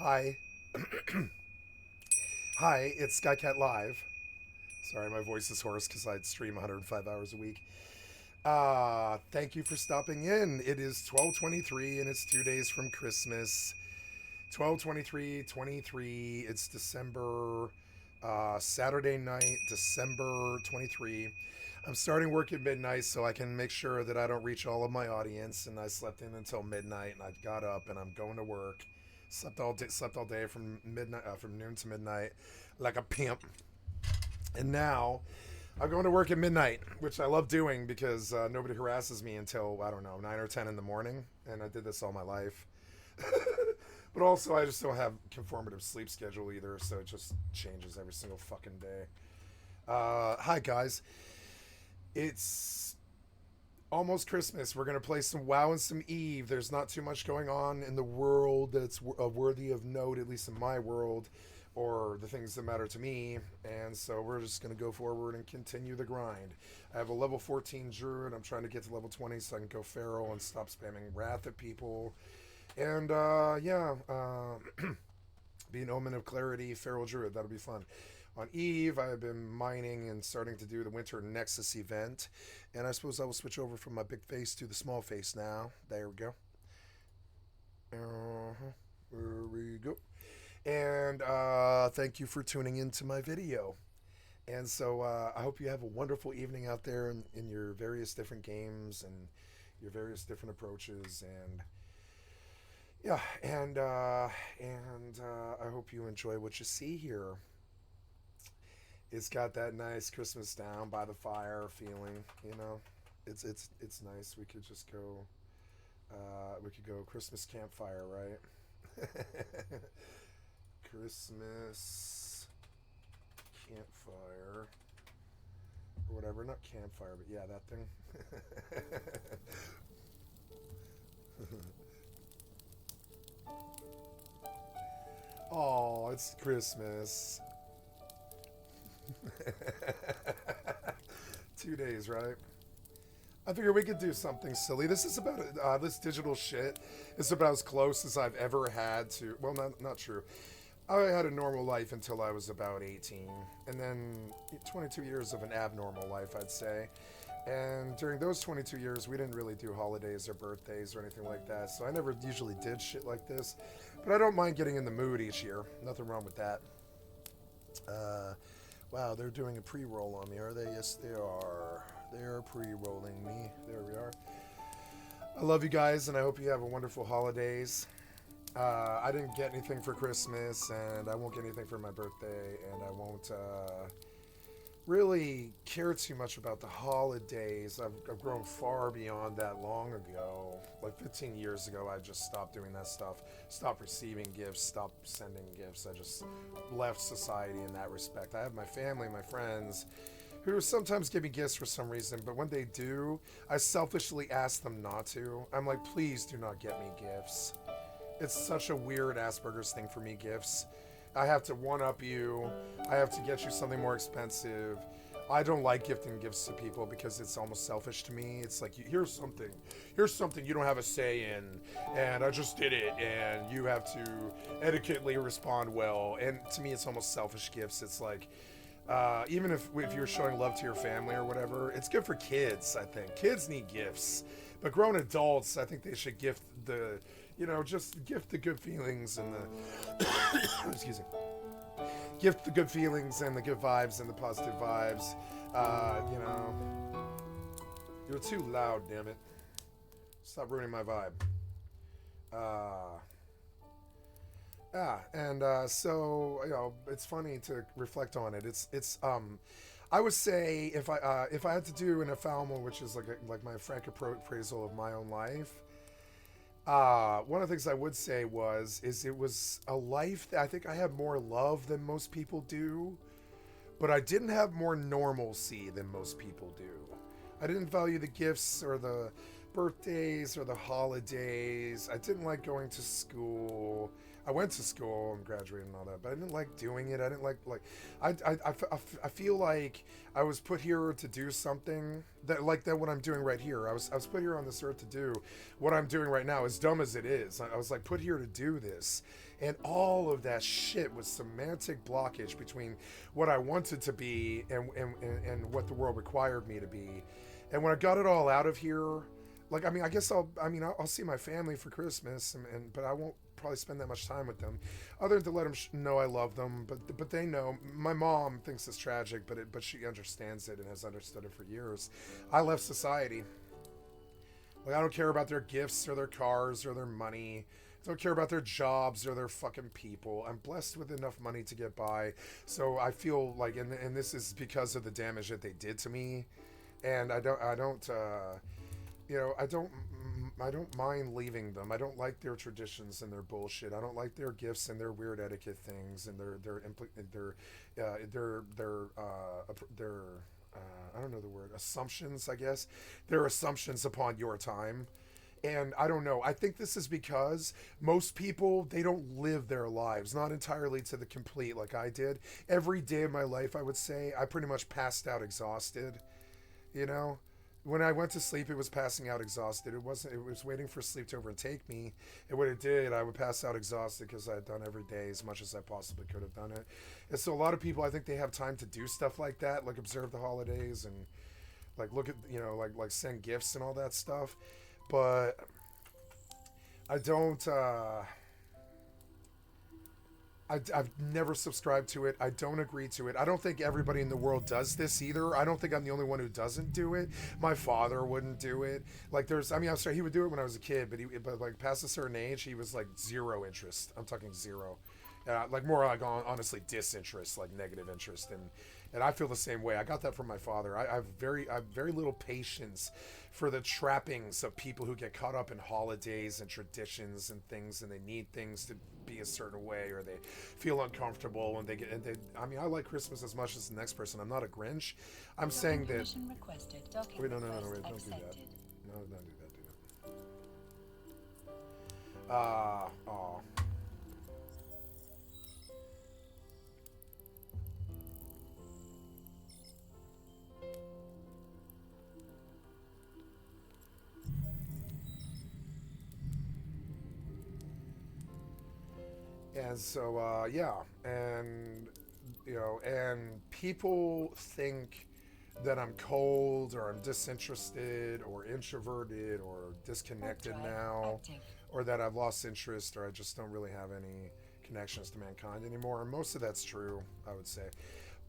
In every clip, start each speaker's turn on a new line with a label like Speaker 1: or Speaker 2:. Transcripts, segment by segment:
Speaker 1: Hi. Hi, it's skycat.live. Sorry, my voice is hoarse because I stream 105 hours a week. Thank you for stopping in. It is 12:23 and it's 2 days from Christmas. 12/23/23. It's December, Saturday night, December 23. I'm starting work at midnight so I can make sure that I don't reach all of my audience. And I slept in until midnight, and I got up and I'm going to work. Slept all day from midnight, from noon to midnight, like a pimp. And now I'm going to work at midnight, which I love doing because nobody harasses me until, I don't know, 9 or 10 in the morning. And I did this all my life. But also, I just don't have conformative sleep schedule either, so it just changes every single fucking day. Hi, guys. It's almost Christmas. We're going to play some WoW and some EvE. There's not too much going on in the world that's worthy of note, at least in my world, or the things that matter to me. And so we're just going to go forward and continue the grind. I have a level 14 Druid. I'm trying to get to level 20 so I can go Feral and stop spamming Wrath at people. And, be an Omen of Clarity, Feral Druid. That'll be fun. On EvE, I've been mining and starting to do the Winter Nexus event. And I suppose I will switch over from my big face to the small face now. There we go. There we go. And thank you for tuning into my video. And so I hope you have a wonderful evening out there in your various different games and your various different approaches. And yeah, and I hope you enjoy what you see here. It's got that nice Christmas down by the fire feeling, you know. It's nice. We could just go. We could go Christmas campfire, right? Christmas campfire or whatever. Not campfire, but yeah, that thing. Oh, it's Christmas. 2 days, right? I figured we could do something silly. This is about this digital shit is about as close as I've ever had to. Well, not true. I had a normal life until I was about 18, and then 22 years of an abnormal life, I'd say. And during those 22 years, we didn't really do holidays or birthdays or anything like that, so I never usually did shit like this. But I don't mind getting in the mood each year. Nothing wrong with that. Wow, they're doing a pre-roll on me, are they? Yes, they are. They're pre-rolling me. There we are. I love you guys, and I hope you have a wonderful holidays. I didn't get anything for Christmas, and I won't get anything for my birthday, and I won't really care too much about the holidays. I've grown far beyond that long ago. Like 15 years ago, I just stopped doing that stuff. Stopped receiving gifts, stopped sending gifts. I just left society in that respect. I have my family, my friends, who sometimes give me gifts for some reason, but when they do, I selfishly ask them not to. I'm like, please do not get me gifts. It's such a weird Asperger's thing for me, gifts. I have to one-up you. I have to get you something more expensive. I don't like gifting gifts to people because it's almost selfish to me. It's like, here's something you don't have a say in, and I just did it, and you have to etiquettely respond well. And to me, it's almost selfish gifts. It's like, even if you're showing love to your family or whatever, it's good for kids, I think. Kids need gifts. But grown adults, I think they should gift just gift the good feelings and the excuse me, gift the good feelings and the good vibes and the positive vibes. You're too loud, damn it. Stop ruining my vibe. So it's funny to reflect on it. I would say if I had to do an ephalmo, which is like my frank appraisal of my own life. One of the things I would say is it was a life that I think I had more love than most people do, but I didn't have more normalcy than most people do. I didn't value the gifts or the birthdays or the holidays. I didn't like going to school. I went to school and graduated and all that, but I didn't like doing it. I didn't like I feel like I was put here to do something that like that what I'm doing right here. I was put here on this earth to do what I'm doing right now, as dumb as it is. I was like put here to do this. And all of that shit was semantic blockage between what I wanted to be and what the world required me to be. And when I got it all out of here, like, I mean, I guess I'll see my family for Christmas, but I won't probably spend that much time with them, other than to let them know I love them. But they know. My mom thinks it's tragic, but she understands it and has understood it for years. I left society. Like, I don't care about their gifts or their cars or their money. I don't care about their jobs or their fucking people. I'm blessed with enough money to get by. So I feel like, and this is because of the damage that they did to me, and I don't. I don't mind leaving them. I don't like their traditions and their bullshit. I don't like their gifts and their weird etiquette things and their I don't know the word, assumptions, I guess. Their assumptions upon your time. And I don't know. I think this is because most people, they don't live their lives, not entirely to the complete like I did. Every day of my life, I would say, I pretty much passed out exhausted, you know? When I went to sleep, it was passing out exhausted. It was waiting for sleep to overtake me. And when it did, I would pass out exhausted because I had done every day as much as I possibly could have done it. And so a lot of people, I think they have time to do stuff like that, like observe the holidays and like look at, like send gifts and all that stuff. But I don't, I've never subscribed to it. I don't agree to it. I don't think everybody in the world does this either. I don't think I'm the only one who doesn't do it. My father wouldn't do it. Like I'm sorry, he would do it when I was a kid, but like past a certain age, he was like zero interest. I'm talking zero. Like more like honestly disinterest, like negative interest, and I feel the same way. I got that from my father. I have very little patience for the trappings of people who get caught up in holidays and traditions and things, and they need things to be a certain way, or they feel uncomfortable when they get. And I mean, I like Christmas as much as the next person. I'm not a Grinch. I'm saying that. Wait, no, wait, don't do that. No, don't do that. Oh. And so, yeah, and and people think that I'm cold or I'm disinterested or introverted or disconnected now, or that I've lost interest or I just don't really have any connections to mankind anymore. And most of that's true, I would say.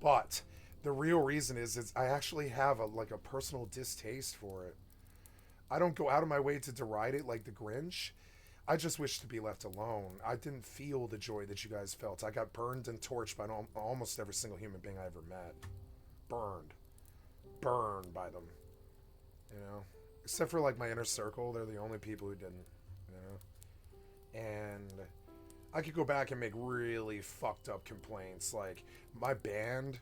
Speaker 1: But the real reason is I actually have a personal distaste for it. I don't go out of my way to deride it like the Grinch. I just wish to be left alone. I didn't feel the joy that you guys felt. I got burned and torched by almost every single human being I ever met. Burned by them. Except for like my inner circle, they're the only people who didn't. And I could go back and make really fucked up complaints. Like my band,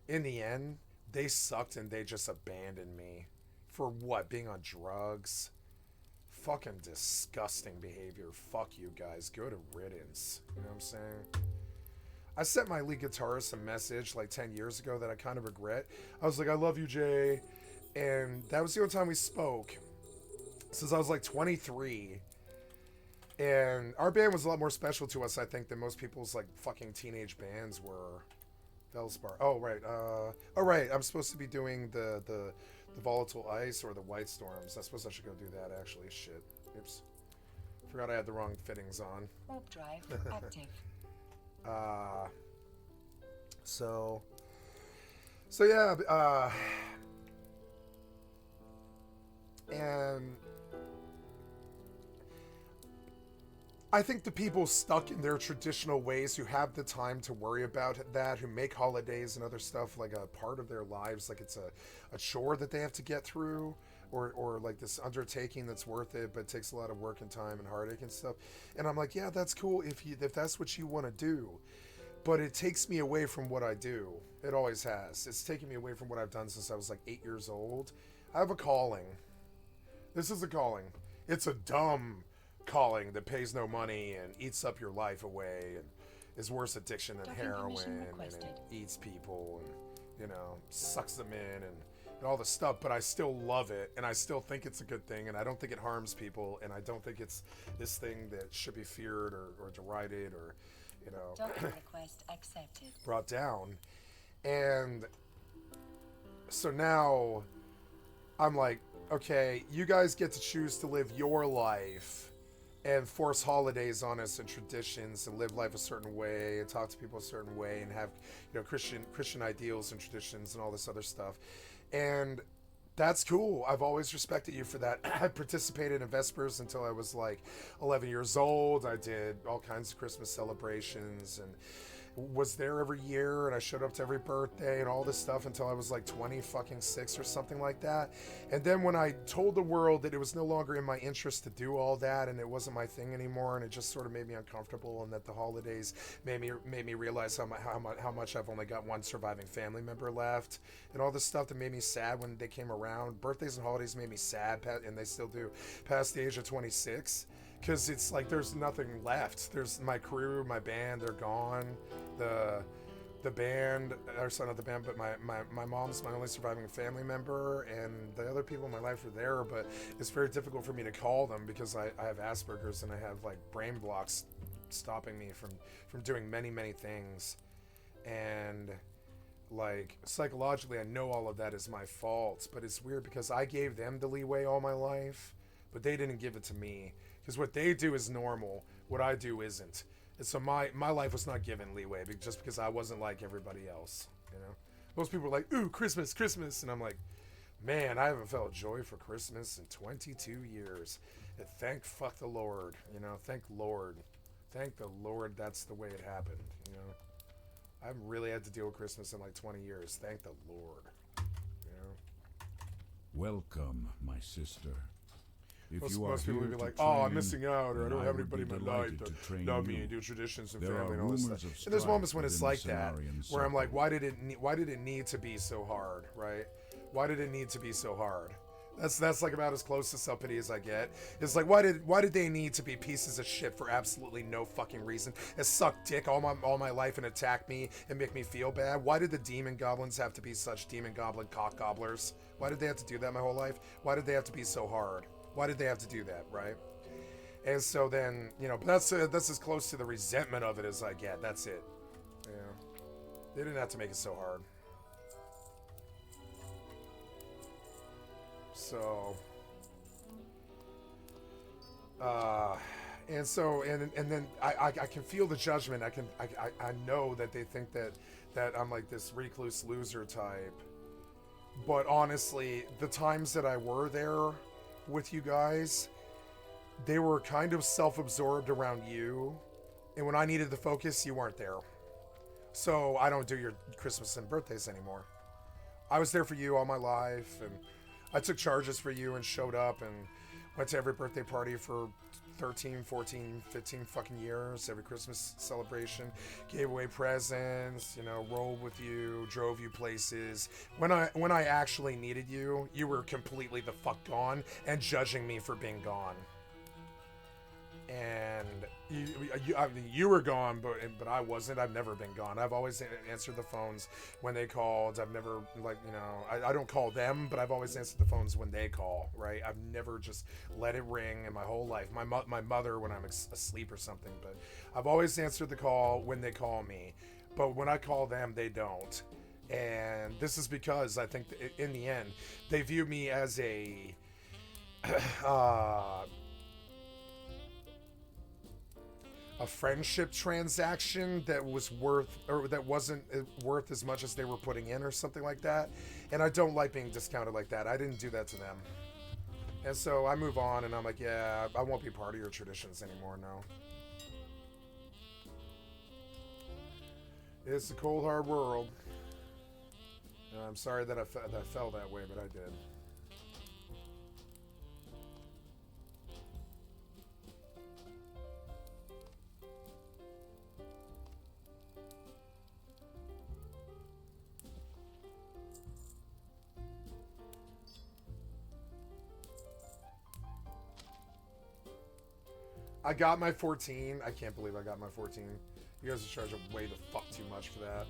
Speaker 1: in the end, they sucked and they just abandoned me. For what? Being on drugs? Fucking disgusting behavior. Fuck you guys. Go to riddance. You know what I'm saying? I sent my lead guitarist a message like 10 years ago that I kind of regret. I was like, I love you, Jay. And that was the only time we spoke since I was like 23. And our band was a lot more special to us, I think, than most people's like fucking teenage bands were. Felspar. Oh, right. I'm supposed to be doing the volatile ice or the white storms. I suppose I should go do that, actually. Shit. Oops. Forgot I had the wrong fittings on.
Speaker 2: Warp drive active.
Speaker 1: So yeah, and I think the people stuck in their traditional ways who have the time to worry about that, who make holidays and other stuff like a part of their lives, like it's a chore that they have to get through, or like this undertaking that's worth it, but takes a lot of work and time and heartache and stuff. And I'm like, yeah, that's cool if that's what you want to do. But it takes me away from what I do. It always has. It's taken me away from what I've done since I was like 8 years old. I have a calling. This is a calling. It's a dumb calling that pays no money and eats up your life away and is worse addiction than heroin and it eats people and, you know, sucks them in and all the stuff, but I still love it and I still think it's a good thing and I don't think it harms people and I don't think it's this thing that should be feared or derided or, you know,
Speaker 2: Docking request accepted.
Speaker 1: brought down. And so now I'm like, okay, you guys get to choose to live your life and force holidays on us and traditions and live life a certain way and talk to people a certain way and have, you know, Christian ideals and traditions and all this other stuff. And that's cool. I've always respected you for that. I participated in Vespers until I was like 11 years old. I did all kinds of Christmas celebrations and was there every year, and I showed up to every birthday and all this stuff until I was like 26 or something like that. And then when I told the world that it was no longer in my interest to do all that and it wasn't my thing anymore, and it just sort of made me uncomfortable, and that the holidays made me realize how much I've only got one surviving family member left, and all this stuff that made me sad when they came around. Birthdays and holidays made me sad, and they still do, past the age of 26. Because it's like there's nothing left. There's my crew, my band, they're gone. The band, or sorry, not the band, but my mom's my only surviving family member, and the other people in my life are there, but it's very difficult for me to call them because I have Asperger's and I have like brain blocks stopping me from doing many things. And like psychologically I know all of that is my fault, but it's weird because I gave them the leeway all my life, but they didn't give it to me. Because what they do is normal, what I do isn't. And so my life was not given leeway just because I wasn't like everybody else, you know? Most people are like, ooh, Christmas, Christmas. And I'm like, man, I haven't felt joy for Christmas in 22 years. And thank fuck the Lord, you know? Thank Lord. Thank the Lord that's the way it happened, you know? I haven't really had to deal with Christmas in like 20 years. Thank the Lord, you know?
Speaker 3: Welcome, my sister.
Speaker 1: Most people would be like, oh, I'm missing out, or I don't have anybody in my life that love me and do traditions and family and all this stuff. And there's moments when it's like that, where I'm like, why did it need to be so hard, right? Why did it need to be so hard? That's like about as close to self-pity as I get. It's like, why did they need to be pieces of shit for absolutely no fucking reason and suck dick all my life and attack me and make me feel bad? Why did the demon goblins have to be such demon goblin cock gobblers? Why did they have to do that my whole life? Why did they have to be so hard? Why did they have to do that, right? And so then, you know, but that's as close to the resentment of it as I get. That's it. You know, they didn't have to make it so hard. So, and then I can feel the judgment. I know that they think that I'm like this recluse loser type. But honestly, the times that I were there with you guys, they were kind of self-absorbed around you, and when I needed the focus, you weren't there. So I don't do your Christmas and birthdays anymore. I was there for you all my life, and I took charges for you and showed up and went to every birthday party for 13, 14, 15 fucking years, every Christmas celebration, gave away presents, you know, rolled with you, drove you places. When I actually needed you, you were completely the fuck gone and judging me for being gone. And you were gone, but I wasn't. I've never been gone. I've always answered the phones when they called. I've never, like, you know, I don't call them, but I've always answered the phones when they call, right? I've never just let it ring in my whole life. My mother when I'm asleep or something, but I've always answered the call when they call me. But when I call them, they don't. And this is because I think that in the end, they view me as a... a friendship transaction that was worth, or that wasn't worth as much as they were putting in or something like that. And I don't like being discounted like that. I didn't do that to them. And so I move on and I'm like, yeah, I won't be part of your traditions anymore, no. It's a cold, hard world. And I'm sorry that I fell that way, but I did. I got my 14. I can't believe I got my 14. You guys are charging way the fuck too much for that.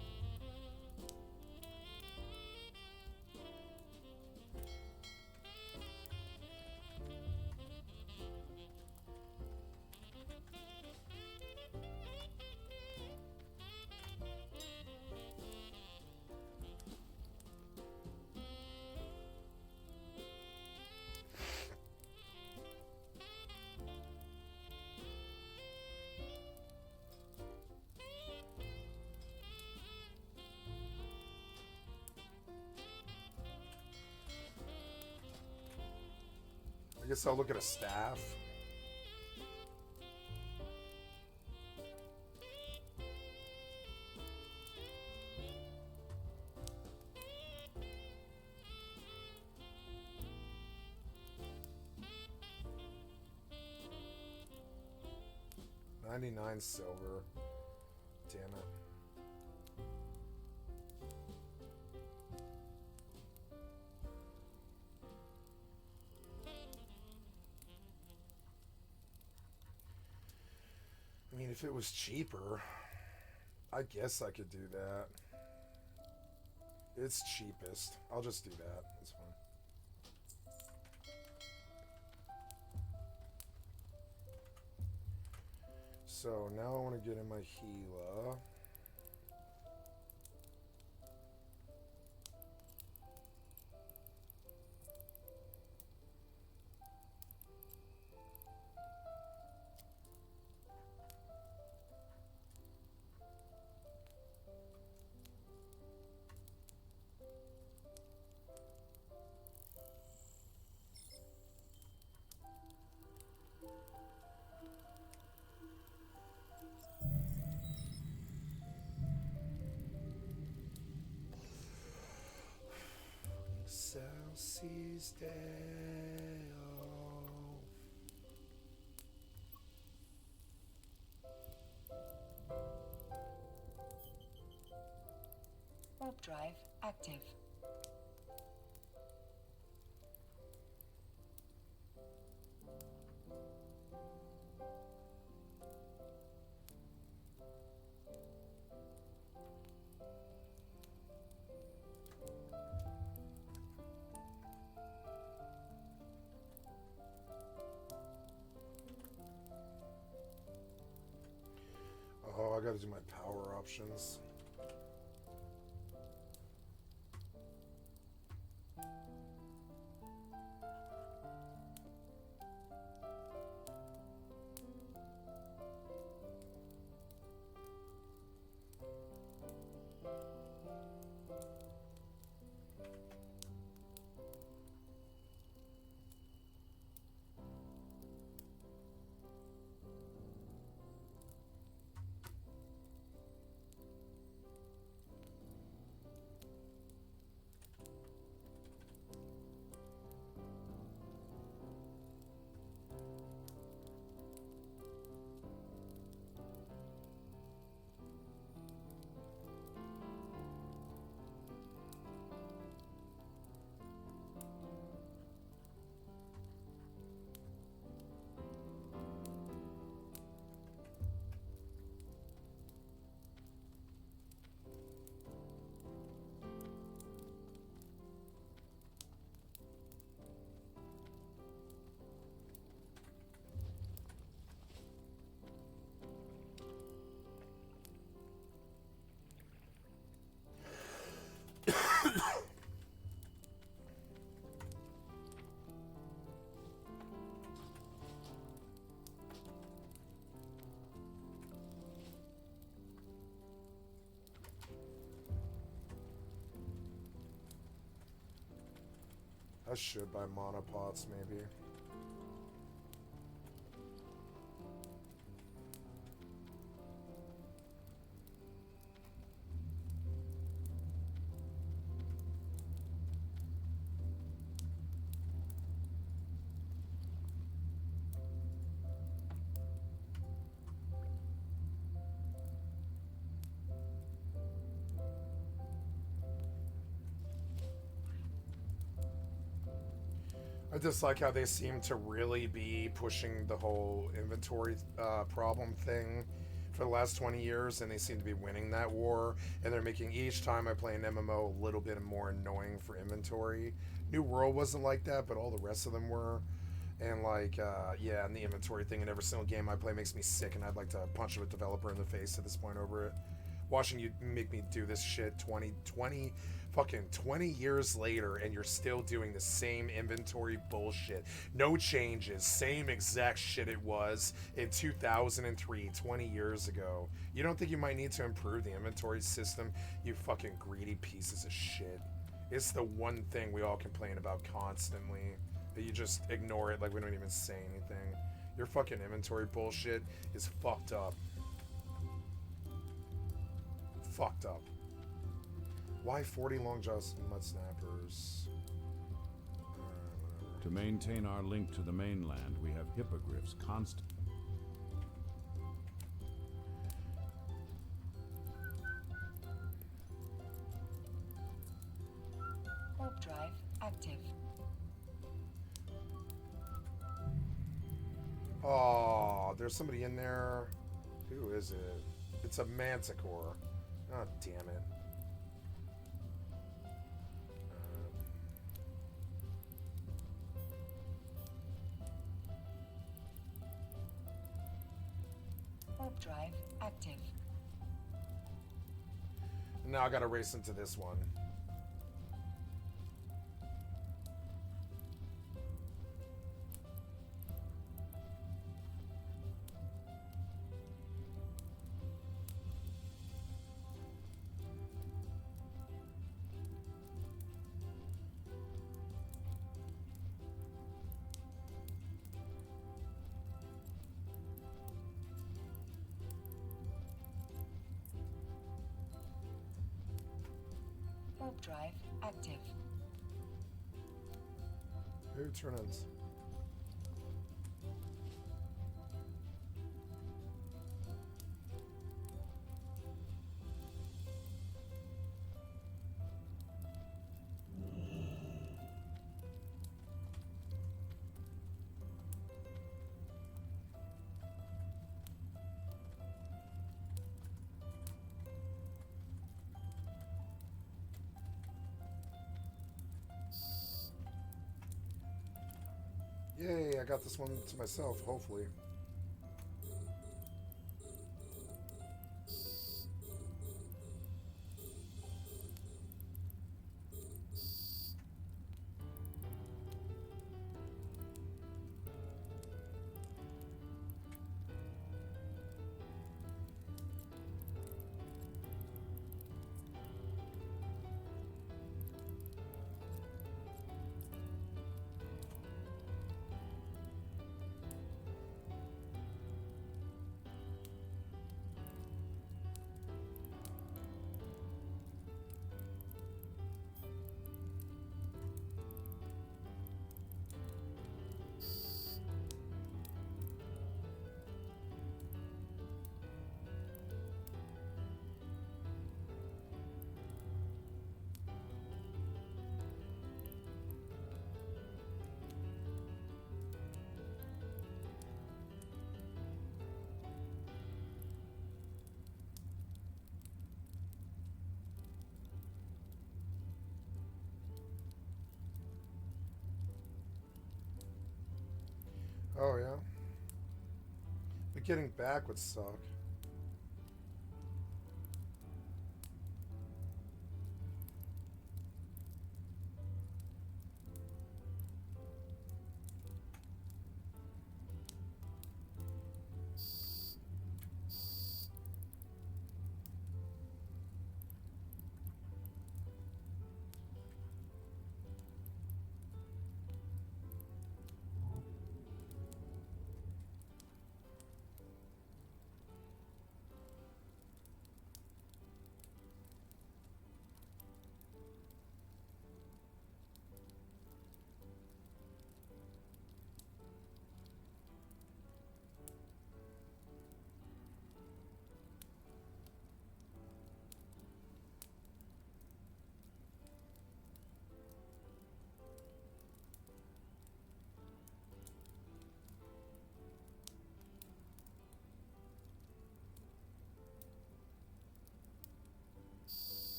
Speaker 1: I guess I'll look at a staff. $99 silver. Damn it. I mean, if it was cheaper, I guess I could do that. It's cheapest. I'll just do that. It's fine. So now I want to get in my Gila. Chelsea's Day off.
Speaker 2: Warp drive active.
Speaker 1: Oh, I gotta do my power options. I should buy monopots, maybe. I I just like how they seem to really be pushing the whole inventory problem thing for the last 20 years, and they seem to be winning that war, and they're making each time I play an MMO a little bit more annoying for inventory. New World wasn't like that, but all the rest of them were. And like, yeah, and the inventory thing in every single game I play makes me sick, and I'd like to punch a developer in the face at this point over it. Watching you make me do this shit 20 years later, and you're still doing the same inventory bullshit. No changes, same exact shit it was in 2003, 20 years ago. You don't think you might need to improve the inventory system, you fucking greedy pieces of shit? It's the one thing we all complain about constantly, that you just ignore it like we don't even say anything. Your fucking inventory bullshit is fucked up. Fucked up. Why 40 long jaws and mud snappers?
Speaker 3: To maintain our link to the mainland, we have hippogriffs constant.
Speaker 2: Warp drive active.
Speaker 1: Oh, there's somebody in there. Who is it? It's a manticore. Oh, damn it.
Speaker 2: Warp drive active.
Speaker 1: Now I gotta race into this one.
Speaker 2: Warp drive active.
Speaker 1: Who turn-ins? Yay, I got this one to myself, hopefully. Oh, yeah? But getting back would suck.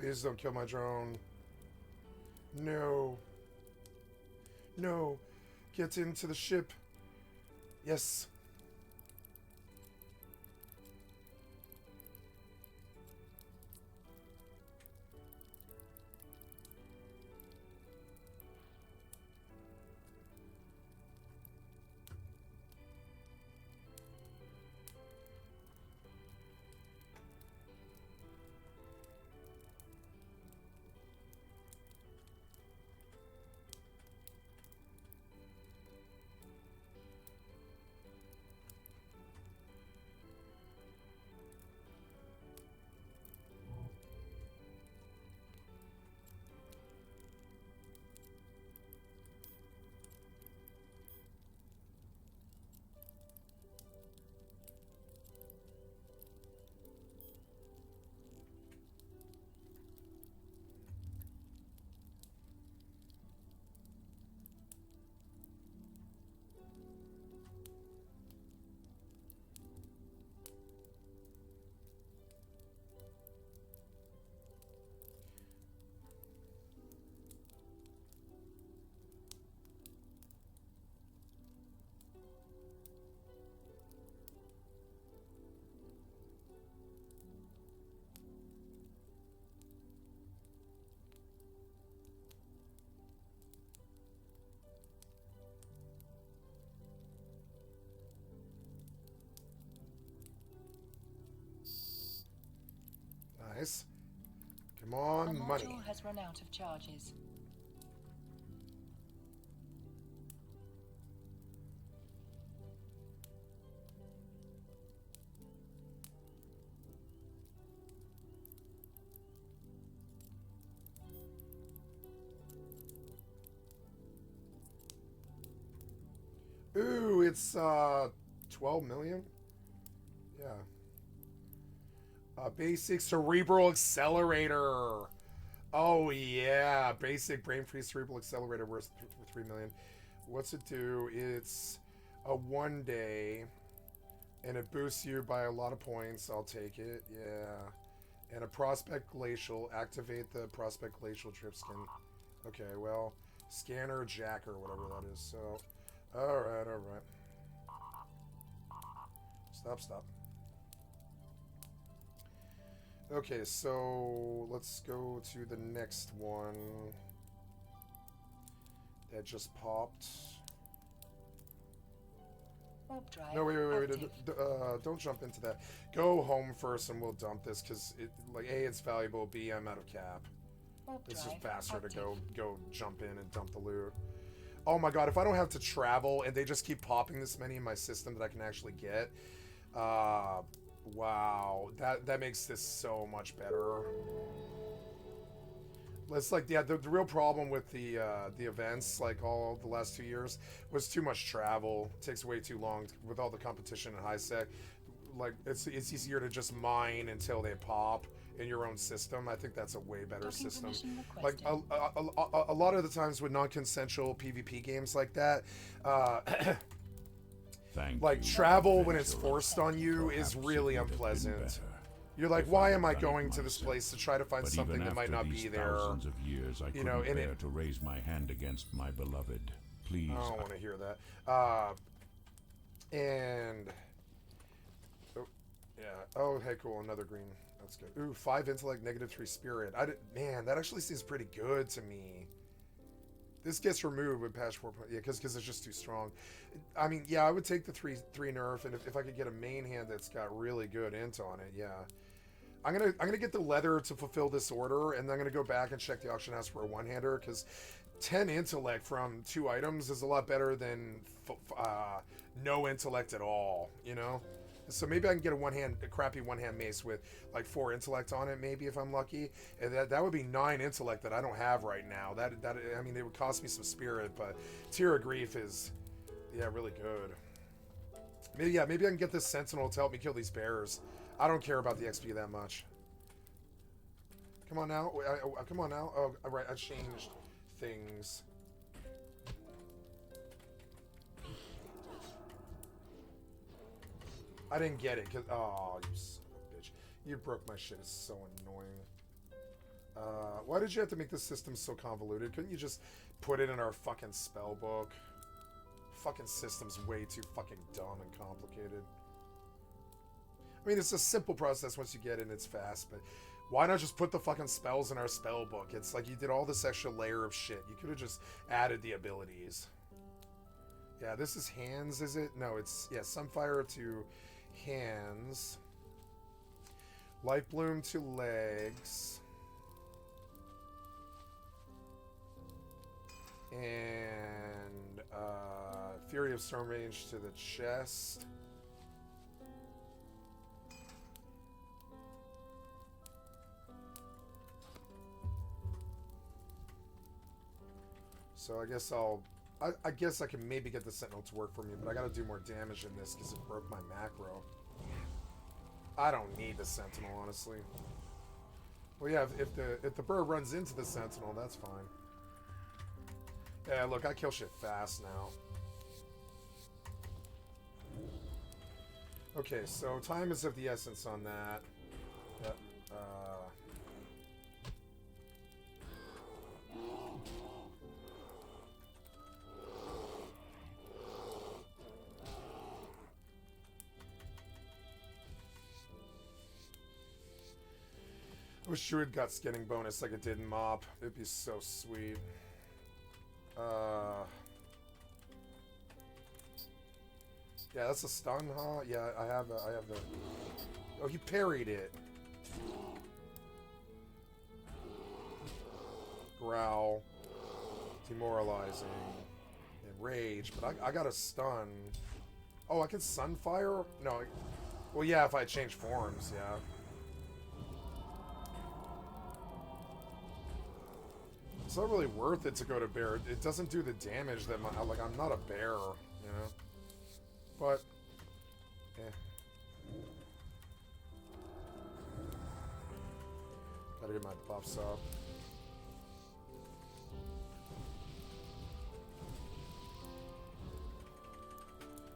Speaker 1: Please don't kill my drone. No. No. Get into the ship. Yes. Nice. Come on,
Speaker 2: The
Speaker 1: money.
Speaker 2: module has run out of charges.
Speaker 1: Ooh, it's 12 million? Yeah. Basic cerebral accelerator. Oh yeah, basic brain freeze cerebral accelerator worth 3 million. What's it do? It's a 1 day and it boosts you by a lot of points. I'll take it. Yeah. And a prospect glacial. Activate the prospect glacial trip skin. Okay, well, scanner jacker, whatever that is. So, alright. Stop. Okay, so let's go to the next one that just popped.
Speaker 2: Warp drive
Speaker 1: No, wait.
Speaker 2: active.
Speaker 1: Don't jump into that. Go home first and we'll dump this because A, it's valuable, B, I'm out of cap.
Speaker 2: Warp
Speaker 1: It's just
Speaker 2: drive
Speaker 1: faster
Speaker 2: active.
Speaker 1: to go jump in and dump the loot. Oh my god, if I don't have to travel and they just keep popping this many in my system that I can actually get, wow, that makes this so much better. It's like, yeah, the real problem with the events, like all the last 2 years, was too much travel. It takes way too long with all the competition in high sec. Like, it's easier to just mine until they pop in your own system. I think that's a way better
Speaker 2: Docking
Speaker 1: system.
Speaker 2: permission
Speaker 1: Like
Speaker 2: requested.
Speaker 1: a lot of the times with non-consensual PvP games like that,
Speaker 3: Thank
Speaker 1: like
Speaker 3: you,
Speaker 1: travel when it's
Speaker 3: adventurer.
Speaker 1: forced on you is
Speaker 3: Perhaps
Speaker 1: really
Speaker 3: it would have been
Speaker 1: unpleasant.
Speaker 3: better
Speaker 1: You're like,
Speaker 3: if
Speaker 1: why
Speaker 3: I'd
Speaker 1: am I
Speaker 3: have done it
Speaker 1: going to this
Speaker 3: myself.
Speaker 1: place to try to find
Speaker 3: But
Speaker 1: something
Speaker 3: even
Speaker 1: that might
Speaker 3: after
Speaker 1: not
Speaker 3: these
Speaker 1: be there?
Speaker 3: thousands of years, I couldn't
Speaker 1: know, and
Speaker 3: bear to raise my hand against my beloved. Please,
Speaker 1: I don't want to hear that. And oh, yeah. Oh, hey, cool. Another green. That's good. Ooh, 5 intellect, -3 spirit. Man, that actually seems pretty good to me. This gets removed with patch 4. Yeah, because it's just too strong. I mean, yeah, I would take the 3 nerf, and if I could get a main hand that's got really good int on it, yeah. I'm gonna get the leather to fulfill this order, and then I'm gonna go back and check the auction house for a one-hander, because 10 intellect from 2 items is a lot better than no intellect at all, you know? So maybe I can get a crappy one-hand mace with like 4 intellect on it, maybe if I'm lucky, and that would be 9 intellect that I don't have right now. That I mean, it would cost me some spirit, but Tear of Grief is, yeah, really good. Maybe I can get this sentinel to help me kill these bears. I don't care about the XP that much. Come on now, come on now. Oh, right, I changed things. I didn't get it, cause oh, you son of a bitch. You broke my shit, it's so annoying. Why did you have to make this system so convoluted? Couldn't you just put it in our fucking spell book? Fucking system's way too fucking dumb and complicated. I mean, it's a simple process once you get it and it's fast, but why not just put the fucking spells in our spell book? It's like you did all this extra layer of shit. You could have just added the abilities. Yeah, this is hands, is it? No, it's, yeah, Sunfire to hands. Light Bloom to legs. And Fury of Storm Range to the chest. So I guess I guess I can maybe get the Sentinel to work for me, but I gotta do more damage in this because it broke my macro. I don't need the Sentinel, honestly. Well, yeah, if the bird runs into the Sentinel, that's fine. Yeah, look, I kill shit fast now. Okay, so time is of the essence on that. Yep. I wish Druid got skinning bonus like it did in Mop. It'd be so sweet. Yeah, that's a stun, huh? Yeah, I have the... Oh, he parried it. Growl. Demoralizing. Enrage. But I got a stun. Oh, I can Sunfire? No. Well, yeah, if I change forms, yeah. It's not really worth it to go to bear. It doesn't do the damage that my... Like, I'm not a bear, you know? But, eh. Gotta get my buffs up.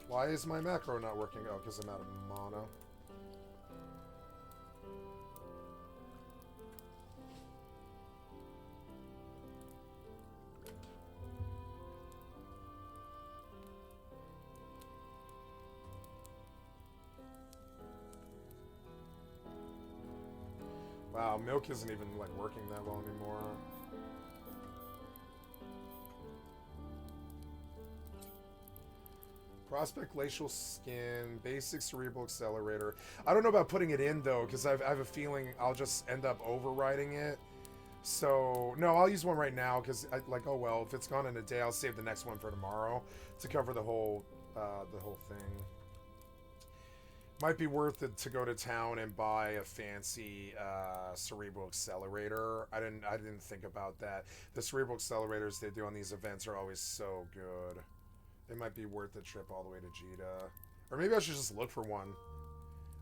Speaker 1: Why is my macro not working? Oh, because I'm out of mana. Wow, milk isn't even like working that well anymore. Prospect Glacial Skin, Basic Cerebral Accelerator. I don't know about putting it in though, because I have a feeling I'll just end up overriding it. So, no, I'll use one right now, because oh well, if it's gone in a day, I'll save the next one for tomorrow to cover the whole thing. Might be worth it to go to town and buy a fancy Cerebral Accelerator. I didn't think about that. The Cerebral Accelerators they do on these events are always so good. It might be worth the trip all the way to Jita. Or maybe I should just look for one.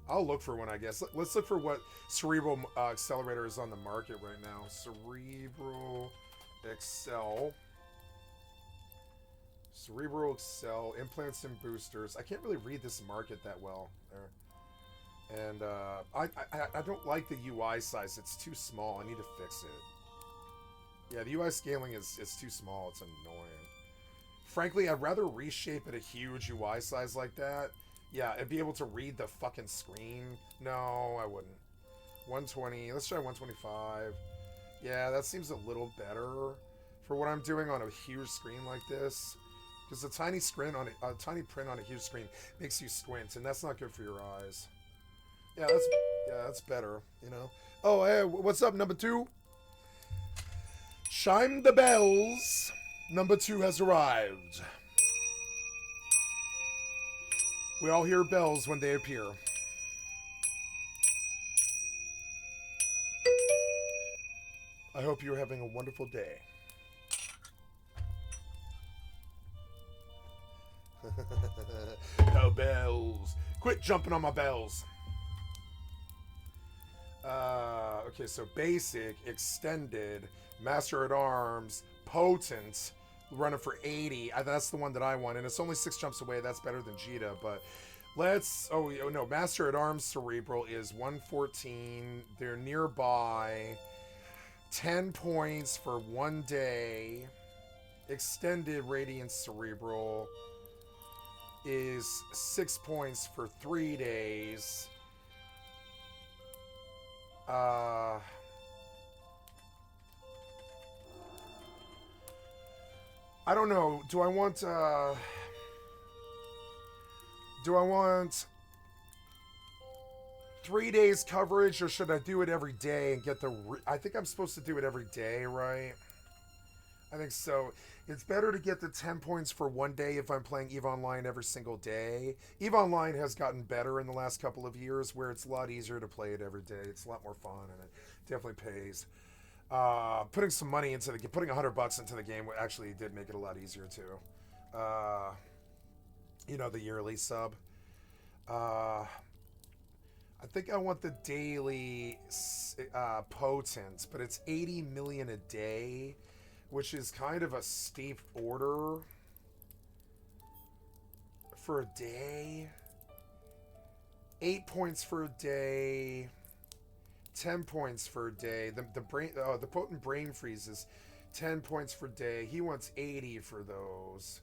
Speaker 1: I'll look for one, I guess. Let's look for what Cerebral Accelerator is on the market right now. Cerebral Excel. Cerebral Excel, implants and boosters. I can't really read this market that well there. And I don't like the UI size. It's too small. I need to fix it. Yeah, the UI scaling is too small. It's annoying. Frankly, I'd rather reshape it a huge UI size like that. Yeah, and be able to read the fucking screen. No, I wouldn't. 120. Let's try 125. Yeah, that seems a little better for what I'm doing on a huge screen like this. Because a tiny print on a huge screen makes you squint, and that's not good for your eyes. Yeah, that's better, you know. Oh, hey, what's up, number 2? Chime the bells. Number 2 has arrived. We all hear bells when they appear. I hope you're having a wonderful day. No bells. Quit jumping on my bells. Okay, so basic, extended, master at arms, potent, running for 80. That's the one that I want, and it's only 6 jumps away. That's better than Jita, but let's... Oh, no, master at arms cerebral is 114. They're nearby. 10 points for 1 day. Extended Radiant Cerebral is 6 points for 3 days. I don't know. Do I want 3 days coverage, or should I do it every day and get the... I think I'm supposed to do it every day, right? I think so. It's better to get the 10 points for 1 day if I'm playing EVE Online every single day. EVE Online has gotten better in the last couple of years, where it's a lot easier to play it every day. It's a lot more fun, and it definitely pays. Putting some money into the... Putting $100 into the game actually did make it a lot easier, too. You know, the yearly sub. I think I want the daily potent, but it's 80 million a day, which is kind of a steep order for a day. 8 points for a day, 10 points for a day. The potent brain freeze is 10 points for a day. He wants 80 for those.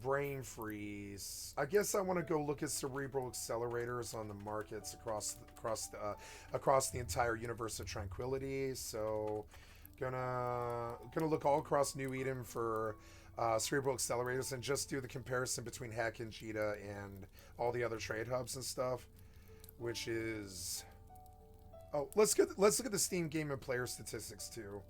Speaker 1: Brain freeze. I guess I want to go look at cerebral accelerators on the markets across the entire universe of tranquility. So, gonna look all across New Eden for cerebral accelerators and just do the comparison between Hack and Jita and all the other trade hubs and stuff, which is... Oh, let's look at the Steam game and player statistics too.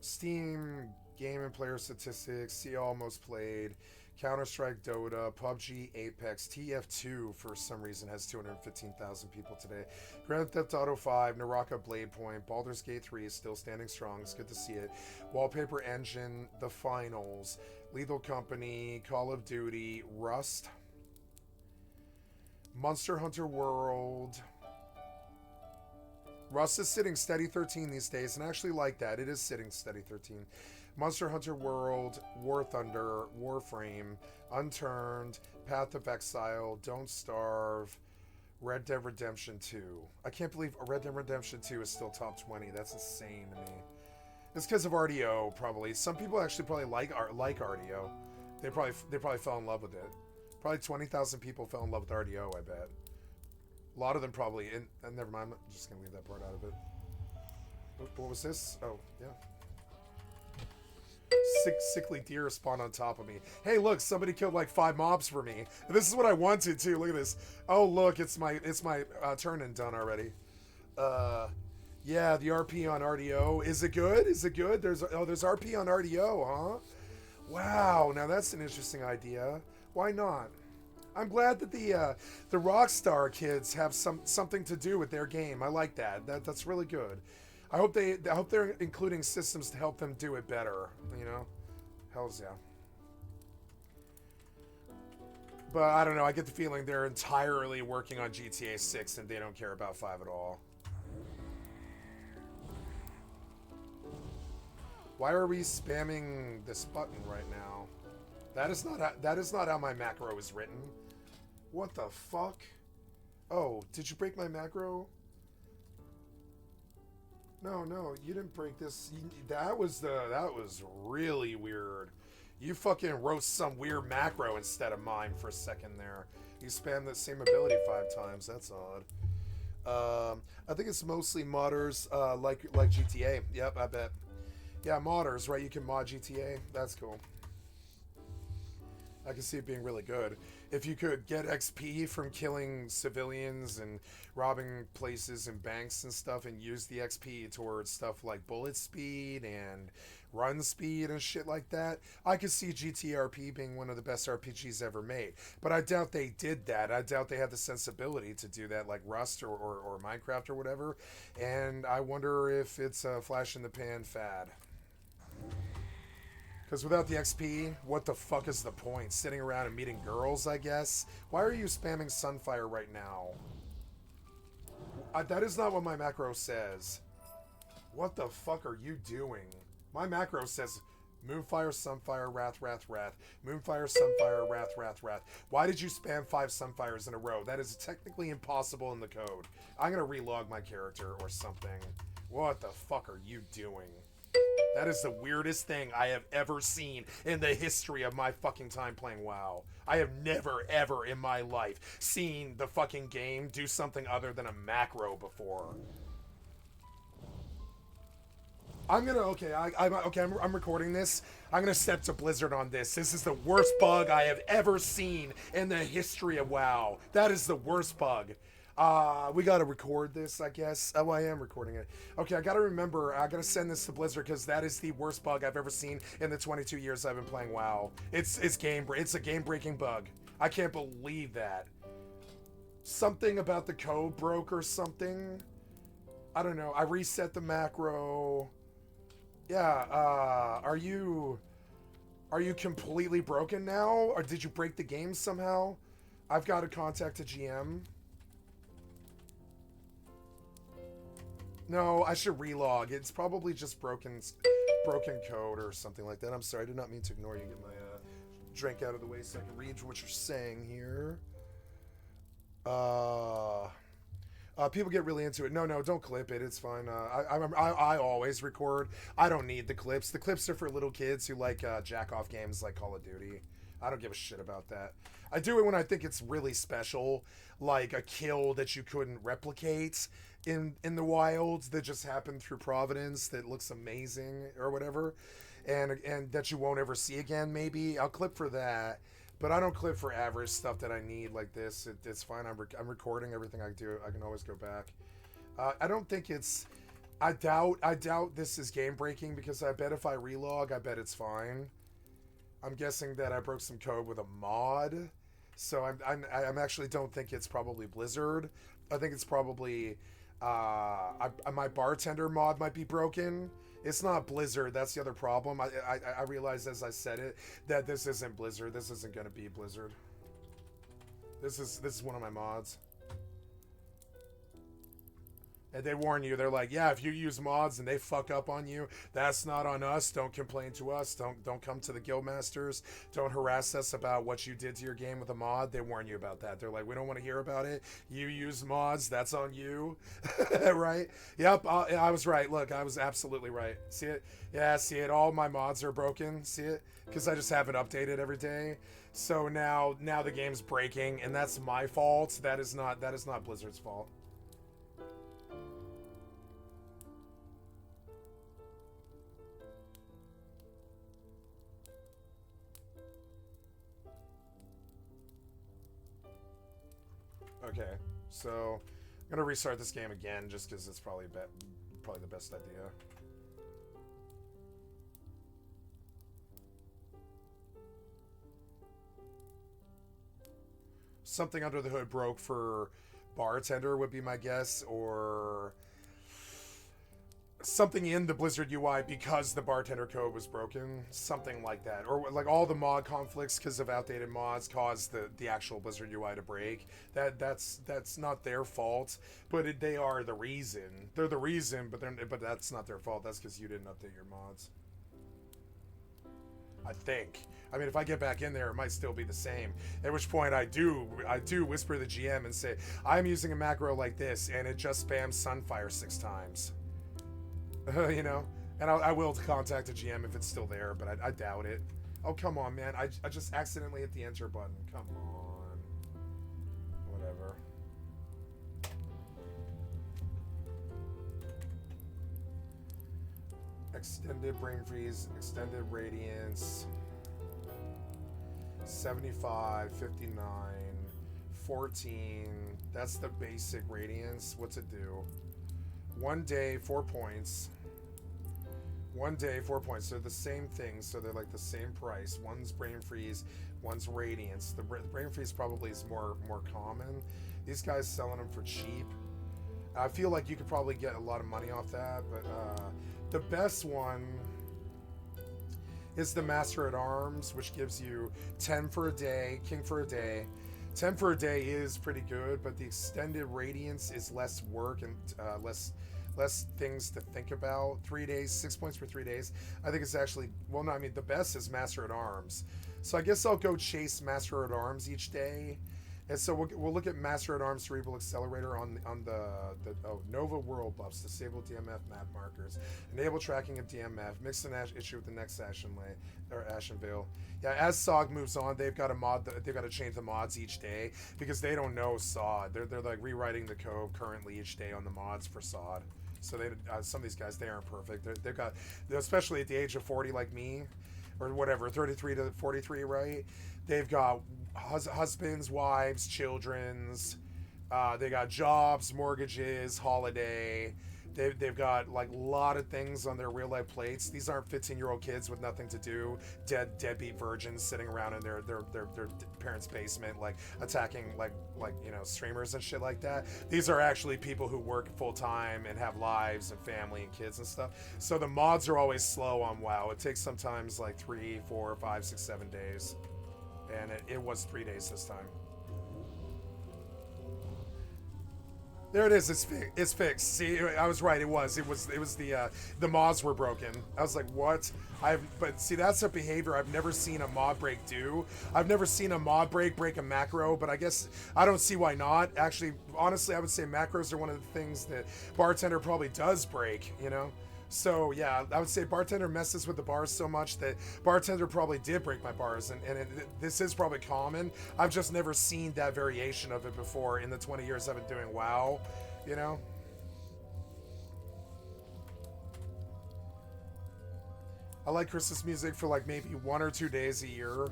Speaker 1: Steam game and player statistics, see all most played, Counter-Strike, Dota, PUBG, Apex, TF2 for some reason has 215,000 people today. Grand Theft Auto 5, Naraka Blade Point, Baldur's Gate 3 is still standing strong. It's good to see it. Wallpaper Engine, The Finals, Lethal Company, Call of Duty, Rust, Monster Hunter World. Rust is sitting steady 13 these days, and I actually like that. It is sitting steady 13. Monster Hunter World, War Thunder, Warframe, Unturned, Path of Exile, Don't Starve, Red Dead Redemption 2. I can't believe Red Dead Redemption 2 is still top 20. That's insane to me. It's because of RDO, probably. Some people actually probably like RDO. They probably fell in love with it. Probably 20,000 people fell in love with RDO, I bet. A lot of them probably, and never mind, I'm just going to leave that part out of it. What was this? Oh, yeah. Sickly deer spawned on top of me. Hey, look, somebody killed like 5 mobs for me. And this is what I wanted too. Look at this. Oh, look, it's my turn-in done already. Yeah, the RP on RDO. Is it good? Is it good? There's RP on RDO, huh? Wow, now that's an interesting idea. Why not? I'm glad that the Rockstar kids have something to do with their game. I like that. That's really good. I hope they're including systems to help them do it better. You know, hells yeah. But I don't know. I get the feeling they're entirely working on GTA 6 and they don't care about 5 at all. Why are we spamming this button right now? That is not how my macro is written. What the fuck? Oh, did you break my macro? No, you didn't break this. That was really weird. You fucking wrote some weird macro instead of mine for a second there. You spammed the same ability 5 times. That's odd. I think it's mostly modders like GTA. Yep, I bet. Yeah, modders, right? You can mod GTA. That's cool. I can see it being really good. If you could get XP from killing civilians and robbing places and banks and stuff and use the XP towards stuff like bullet speed and run speed and shit like that, I could see GTRP being one of the best RPGs ever made. But I doubt they did that. I doubt they had the sensibility to do that like Rust or Minecraft or whatever. And I wonder if it's a flash in the pan fad. Because without the XP, what the fuck is the point? Sitting around and meeting girls, I guess? Why are you spamming Sunfire right now? That is not what my macro says. What the fuck are you doing? My macro says Moonfire, Sunfire, Wrath, Wrath, Wrath. Moonfire, Sunfire, Wrath, Wrath, Wrath. Why did you spam 5 Sunfires in a row? That is technically impossible in the code. I'm gonna relog my character or something. What the fuck are you doing? That is the weirdest thing I have ever seen in the history of my fucking time playing WoW. I have never, ever in my life seen the fucking game do something other than a macro before. I'm gonna, okay, I'm recording this. I'm gonna step to Blizzard on this. This is the worst bug I have ever seen in the history of WoW. That is the worst bug. We gotta record this, I guess. Oh, I am recording it. Okay, I gotta remember, I gotta send this to Blizzard because that is the worst bug I've ever seen in the 22 years I've been playing WoW. It's a game-breaking bug. I can't believe that. Something about the code broke or something. I don't know. I reset the macro. Yeah, are you completely broken now? Or did you break the game somehow? I've got to contact a GM. No, I should relog. It's probably just broken code or something like that. I'm sorry, I did not mean to ignore you. Get my drink out of the way so I can read what you're saying here. People get really into it. No, don't clip it. It's fine. I always record. I don't need the clips. The clips are for little kids who like jack-off games like Call of Duty. I don't give a shit about that. I do it when I think it's really special, like a kill that you couldn't replicate in the wilds that just happened through Providence that looks amazing or whatever, and that you won't ever see again. Maybe I'll clip for that. But I don't clip for average stuff that I need like this. It's fine. I'm recording everything I do. I can always go back. I don't think it's... I doubt this is game breaking because I bet if I relog, I bet it's fine. I'm guessing that I broke some code with a mod. So I'm actually don't think it's probably Blizzard. I think it's probably... my bartender mod might be broken. It's not Blizzard. That's the other problem. I realized as I said it that this isn't Blizzard. This isn't going to be Blizzard. This is one of my mods. And they warn you. They're like, yeah, if you use mods and they fuck up on you, that's not on us. Don't complain to us. Don't come to the Guildmasters. Don't harass us about what you did to your game with a mod. They warn you about that. They're like, we don't want to hear about it. You use mods. That's on you. Right? Yep, I was right. Look, I was absolutely right. See it? Yeah, see it? All my mods are broken. See it? Because I just have it updated every day. So now the game's breaking, and that's my fault. That is not Blizzard's fault. Okay, so I'm gonna restart this game again just because it's probably the best idea. Something under the hood broke for bartender would be my guess, or something in the Blizzard UI because the bartender code was broken, something like that, or like all the mod conflicts because of outdated mods caused the actual Blizzard UI to break. That's not their fault, but they are the reason. They're the reason, but that's not their fault. That's because you didn't update your mods. I think. I mean, if I get back in there, it might still be the same. At which point, I do whisper the GM and say, I'm using a macro like this, and it just spams Sunfire 6 times. You know? And I will contact a GM if it's still there, but I doubt it. Oh, come on, man. I just accidentally hit the enter button. Come on. Whatever. Extended brain freeze, extended radiance, 75, 59, 14. That's the basic radiance. What's it do? 1 day, 4 points. 1 day, 4 points. So the same thing. So they're like the same price. One's brain freeze, one's radiance. The brain freeze probably is more common. These guys selling them for cheap. I feel like you could probably get a lot of money off that, but the best one is the Master at Arms, which gives you 10 for a day, King for a day. 10 for a day is pretty good, but the extended radiance is less work and less less things to think about. 3 days, 6 points for 3 days. I think it's actually, well, no, I mean, the best is Master at Arms. So I guess I'll go chase Master at Arms each day. And so we'll look at Master at Arms Cerebral Accelerator on the Nova World buffs, disable DMF map markers, enable tracking of DMF, mix an issue with the next Ashen Veil. Yeah, as SOG moves on, they've got to change the mods each day because they don't know SOD. They're like rewriting the code currently each day on the mods for SOD. So some of these guys, they aren't perfect. They've got, especially at the age of 40 like me, or whatever, 33 to 43, right? They've got husbands, wives, children's. They got jobs, mortgages, holiday. They've got like a lot of things on their real life plates. These aren't 15-year-old kids with nothing to do, deadbeat virgins sitting around in their parents' basement, like attacking like streamers and shit like that. These are actually people who work full time and have lives and family and kids and stuff. So the mods are always slow on WoW. It takes sometimes like 3, 4, 5, 6, 7 days, and it was 3 days this time. There it is. It's fixed. See, I was right. It was the mods were broken. I was like, what? But see, that's a behavior I've never seen a mod break do. I've never seen a mod break a macro, but I guess I don't see why not. Actually, honestly, I would say macros are one of the things that Bartender probably does break, you know? So yeah, I would say Bartender messes with the bars so much that Bartender probably did break my bars, and this is probably common. I've just never seen that variation of it before in the 20 years I've been doing WoW, you know? I like Christmas music for like maybe 1 or 2 days a year,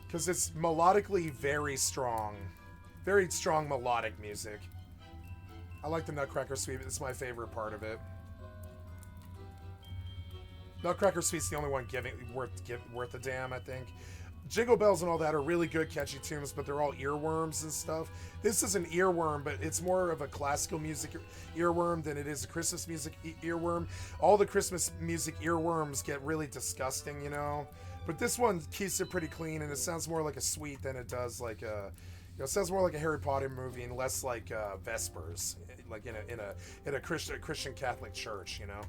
Speaker 1: because it's melodically very strong melodic music. I like the Nutcracker Suite. It's my favorite part of it. Nutcracker Suite's the only one worth a damn, I think. Jingle Bells and all that are really good, catchy tunes, but they're all earworms and stuff. This is an earworm, but it's more of a classical music earworm than it is a Christmas music earworm. All the Christmas music earworms get really disgusting, you know? But this one keeps it pretty clean, and it sounds more like a suite than it does like a... it sounds more like a Harry Potter movie and less like Vespers, like in a Christian Catholic church, you know?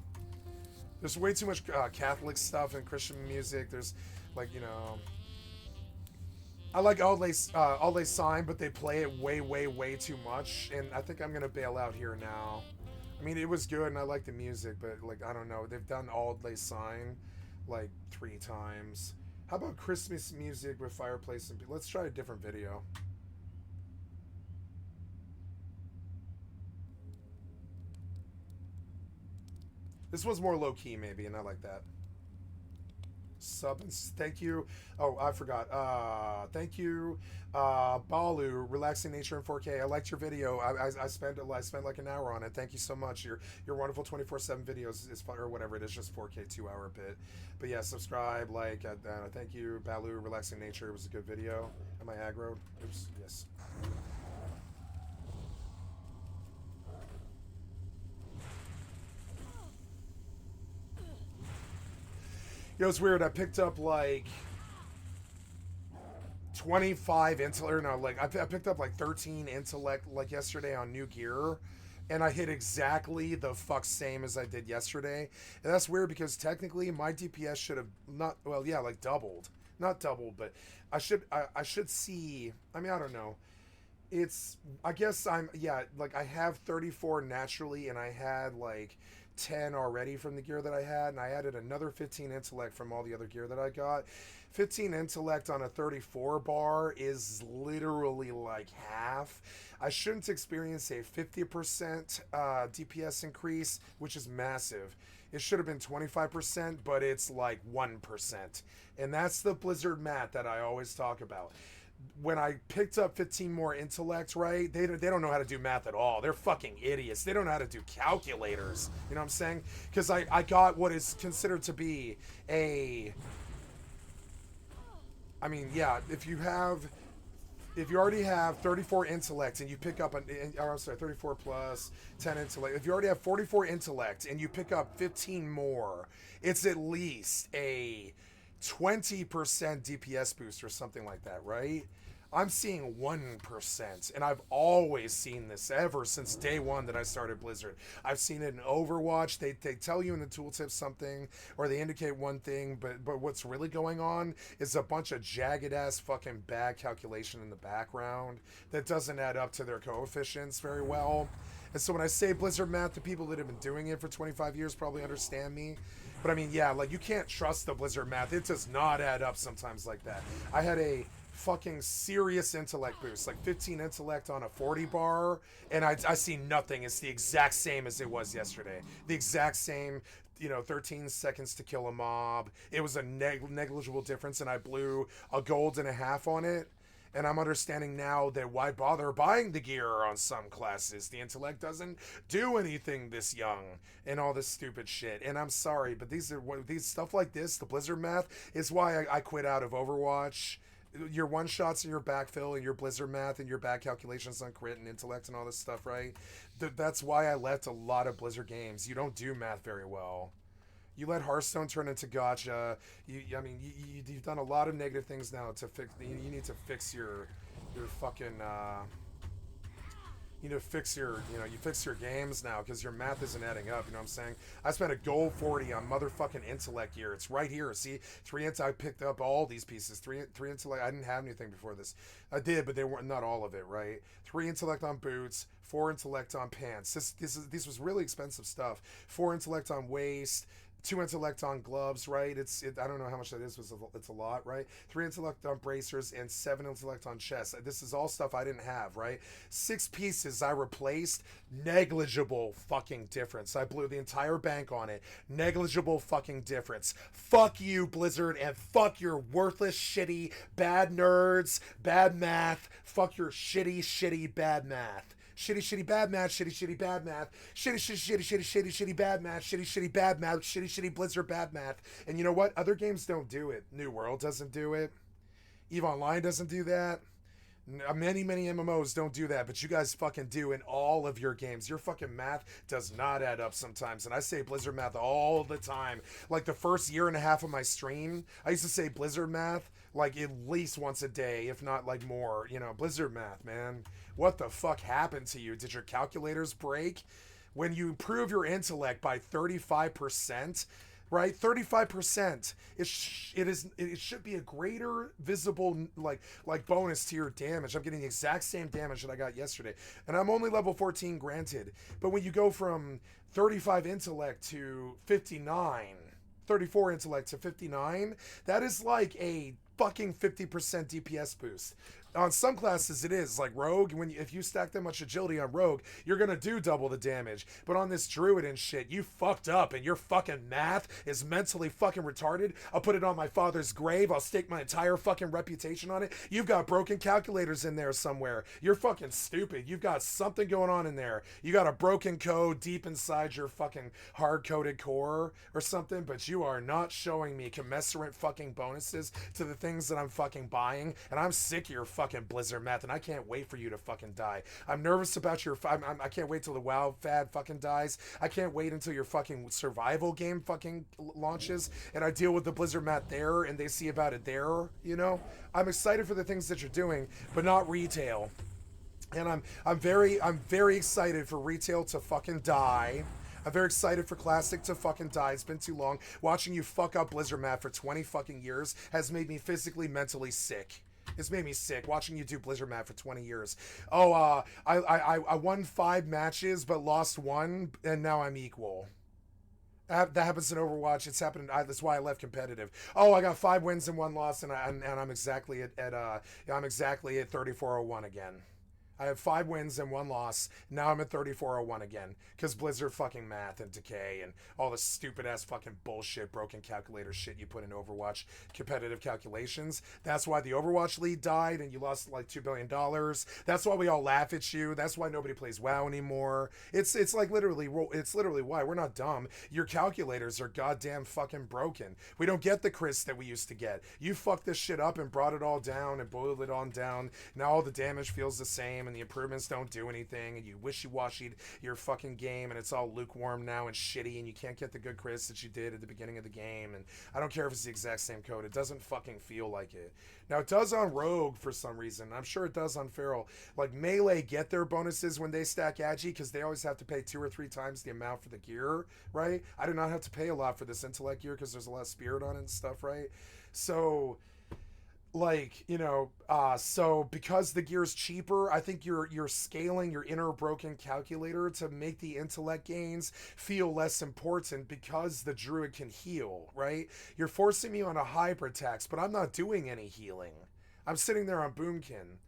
Speaker 1: There's way too much Catholic stuff in Christian music. There's, like, you know... I like Allday's Sign, but they play it way too much, and I think I'm going to bail out here now. I mean, it was good, and I like the music, but, like, I don't know. They've done Allday's Sign, like, 3 times. How about Christmas music with fireplace? And let's try a different video. This one's more low-key, maybe, and I like that. Sub and thank you. Oh, I forgot. Thank you, Balu. Relaxing Nature in 4K. I liked your video. I spent like an hour on it. Thank you so much. Your wonderful 24/7 videos is or whatever it is, just 4K 2-hour bit. But yeah, subscribe, like. Thank you, Balu. Relaxing Nature. It was a good video. Am I aggroed? Oops. Yes. You know, it's weird. I picked up like 25 intellect, or no, like I picked up like 13 intellect like yesterday on new gear, and I hit exactly the same as I did yesterday. And that's weird because technically my DPS should have not, well, yeah, like doubled, not doubled, but I should see. I mean, I don't know. I guess like I have 34 naturally, and I had like 10 already from the gear that I had, and I added another 15 intellect from all the other gear that I got. 15 intellect on a 34 bar is literally like half. I shouldn't experience a 50% DPS increase, which is massive. It should have been 25%, but it's like 1%. And that's the Blizzard math that I always talk about. When I picked up 15 more intellect, right, they don't know how to do math at all. They're fucking idiots. They don't know how to do calculators. You know what I'm saying? Because I got what is considered to be a... I mean, yeah, if you already have 34 intellect and you pick up 34 plus 10 intellect. If you already have 44 intellect and you pick up 15 more, it's at least a 20% DPS boost or something like that, right? I'm seeing 1%, and I've always seen this ever since day one that I started Blizzard. I've seen it in Overwatch. They tell you in the tooltip something, or they indicate one thing, but what's really going on is a bunch of jagged-ass fucking bad calculation in the background that doesn't add up to their coefficients very well. And so when I say Blizzard math, the people that have been doing it for 25 years probably understand me. But I mean, yeah, like, you can't trust the Blizzard math. It does not add up sometimes like that. I had a fucking serious intellect boost, like 15 intellect on a 40 bar, and I see nothing. It's the exact same as it was yesterday. The exact same, 13 seconds to kill a mob. It was a negligible difference, and I blew a gold and a half on it. And I'm understanding now that why bother buying the gear on some classes? The intellect doesn't do anything this young, and all this stupid shit. And I'm sorry, but these stuff like this, the Blizzard math, is why I quit out of Overwatch. Your one shots and your backfill and your Blizzard math and your back calculations on crit and intellect and all this stuff, right? That's why I left a lot of Blizzard games. You don't do math very well. You let Hearthstone turn into gacha. You've done a lot of negative things now to fix. You need to fix your fucking. You fix your games now because your math isn't adding up. You know what I'm saying? I spent a gold 40 on motherfucking intellect gear. It's right here. See, 3 int. I picked up all these pieces. 3 intellect. I didn't have anything before this. I did, but they weren't, not all of it, right? 3 intellect on boots. 4 intellect on pants. This was really expensive stuff. 4 intellect on waist. 2 intellect on gloves, right? I don't know how much that is. It's a lot, right? 3 intellect on bracers and 7 intellect on chest. This is all stuff I didn't have, right? 6 pieces I replaced. Negligible fucking difference. I blew the entire bank on it. Negligible fucking difference. Fuck you, Blizzard, and fuck your worthless, shitty, bad nerds, bad math. Fuck your shitty, bad math. Shitty, bad math, shitty, bad math, shitty, bad math, shitty, bad math, shitty, Blizzard bad math. And you know what? Other games don't do it. New World doesn't do it. EVE Online doesn't do that. Many MMOs don't do that, but you guys fucking do in all of your games. Your fucking math does not add up sometimes, and I say Blizzard math all the time. Like the first year and a half of my stream, I used to say Blizzard math like at least once a day, if not like more. Blizzard math, man. What the fuck happened to you? Did your calculators break? When you improve your intellect by 35%, right? 35%. It should be a greater visible like bonus to your damage. I'm getting the exact same damage that I got yesterday, and I'm only level 14, granted. But when you go from 35 intellect to 59, 34 intellect to 59, that is like a fucking 50% DPS boost. On some classes it is, like Rogue, if you stack that much agility on Rogue, you're gonna do double the damage. But on this Druid and shit, you fucked up, and your fucking math is mentally fucking retarded. I'll put it on my father's grave. I'll stake my entire fucking reputation on it. You've got broken calculators in there somewhere. You're fucking stupid. You've got something going on in there. You got a broken code deep inside your fucking hard-coded core or something, but you are not showing me commensurate fucking bonuses to the things that I'm fucking buying, and I'm sick of your fucking Blizzard math, and I can't wait for you to fucking die. I'm nervous about your. I can't wait till the WoW fad fucking dies. I can't wait until your fucking survival game fucking launches, and I deal with the Blizzard math there, and they see about it there. I'm excited for the things that you're doing, but not retail. And I'm very excited for retail to fucking die. I'm very excited for Classic to fucking die. It's been too long. Watching you fuck up Blizzard math for 20 fucking years has made me physically, mentally sick. It's made me sick watching you do Blizzard math for 20 years. I won 5 matches but lost 1, and now I'm equal. That happens in Overwatch. It's happened. That's why I left competitive. I got 5 wins and 1 loss, and I'm exactly at 3401 again. I have 5 wins and 1 loss. Now I'm at 3401 again. Because Blizzard fucking math and decay and all the stupid ass fucking bullshit broken calculator shit you put in Overwatch competitive calculations. That's why the Overwatch lead died and you lost like $2 billion. That's why we all laugh at you. That's why nobody plays WoW anymore. It's literally why. We're not dumb. Your calculators are goddamn fucking broken. We don't get the crits that we used to get. You fucked this shit up and brought it all down and boiled it on down. Now all the damage feels the same. game and the improvements don't do anything, and you wishy-washied your fucking game, and it's all lukewarm now and shitty, and you can't get the good crits that you did at the beginning of the game, and I don't care if it's the exact same code. It doesn't fucking feel like it. Now, it does on Rogue for some reason. I'm sure it does on Feral. Like, Melee get their bonuses when they stack Agi because they always have to pay 2 or 3 times the amount for the gear, right? I do not have to pay a lot for this intellect gear because there's a lot of spirit on it and stuff, right? So, like, you know, so because the gear's cheaper, I think you're scaling your inner broken calculator to make the intellect gains feel less important because the druid can heal, right? You're forcing me on a hybrid tax, but I'm not doing any healing. I'm sitting there on Boomkin.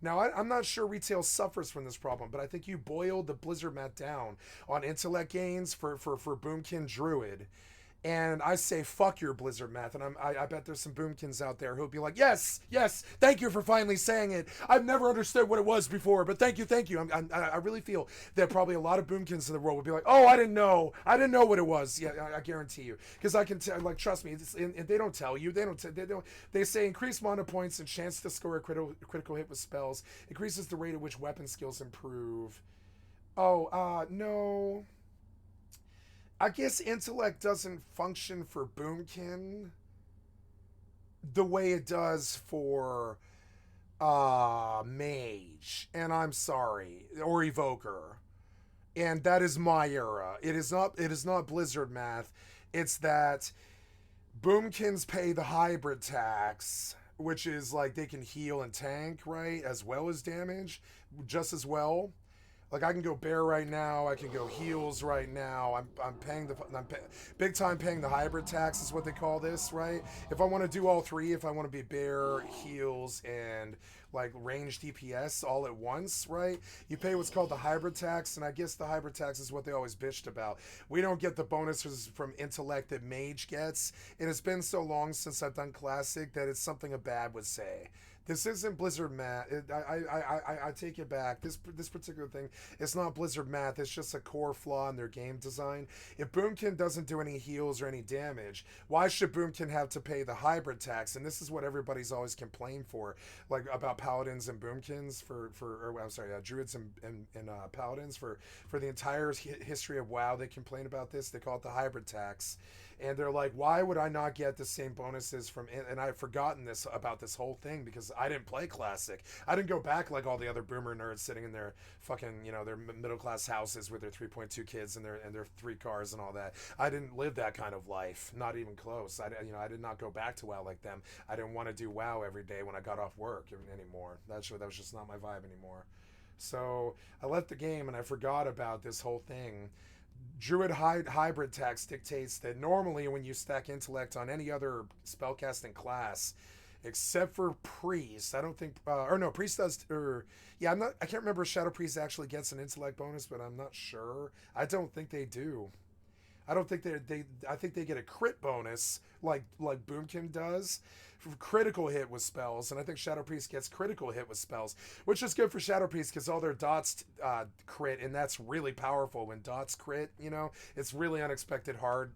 Speaker 1: Now, I'm not sure retail suffers from this problem, but I think you boiled the Blizzard mat down on intellect gains for Boomkin Druid. And I say, fuck your Blizzard math. And I bet there's some Boomkins out there who'll be like, yes, thank you for finally saying it. I've never understood what it was before, but thank you. I really feel that probably a lot of Boomkins in the world would be like, oh, I didn't know what it was. Yeah, I guarantee you. Because I can tell, like, trust me, and they don't tell you. They say increase mana points and chance to score a critical hit with spells. Increases the rate at which weapon skills improve. Oh, no. I guess intellect doesn't function for Boomkin the way it does for Mage, and I'm sorry, or Evoker, and that is my era. It is not Blizzard math. It's that Boomkins pay the hybrid tax, which is like they can heal and tank, right, as well as damage, just as well. Like, I can go bear right now. I can go heals right now. I'm big time paying the hybrid tax is what they call this, right? If I want to do all three, if I want to be bear, heals, and like ranged DPS all at once, right? You pay what's called the hybrid tax, and I guess the hybrid tax is what they always bitched about. We don't get the bonuses from intellect that Mage gets, and it's been so long since I've done Classic that it's something a bad would say. This isn't Blizzard math. I take it back. This particular thing, it's not Blizzard math. It's just a core flaw in their game design. If Boomkin doesn't do any heals or any damage, why should Boomkin have to pay the hybrid tax? And this is what everybody's always complained for, like about paladins and Boomkins druids and paladins for the entire history of WoW. They complain about this. They call it the hybrid tax. And they're like, why would I not get the same bonuses from... And I've forgotten this about this whole thing because I didn't play Classic. I didn't go back like all the other boomer nerds sitting in their fucking, you know, their middle-class houses with their 3.2 kids and their 3 cars and all that. I didn't live that kind of life. Not even close. I did not go back to WoW like them. I didn't want to do WoW every day when I got off work anymore. That was just not my vibe anymore. So I left the game and I forgot about this whole thing. Druid hybrid tax dictates that normally when you stack intellect on any other spellcasting class, except for priest, I don't think, priest does, I can't remember if Shadow Priest actually gets an intellect bonus, but I'm not sure. I don't think they do. I don't think I think they get a crit bonus like Boomkin does for critical hit with spells, and I think Shadow Priest gets critical hit with spells, which is good for Shadow Priest because all their dots crit, and that's really powerful when dots crit. You know, it's really unexpected hard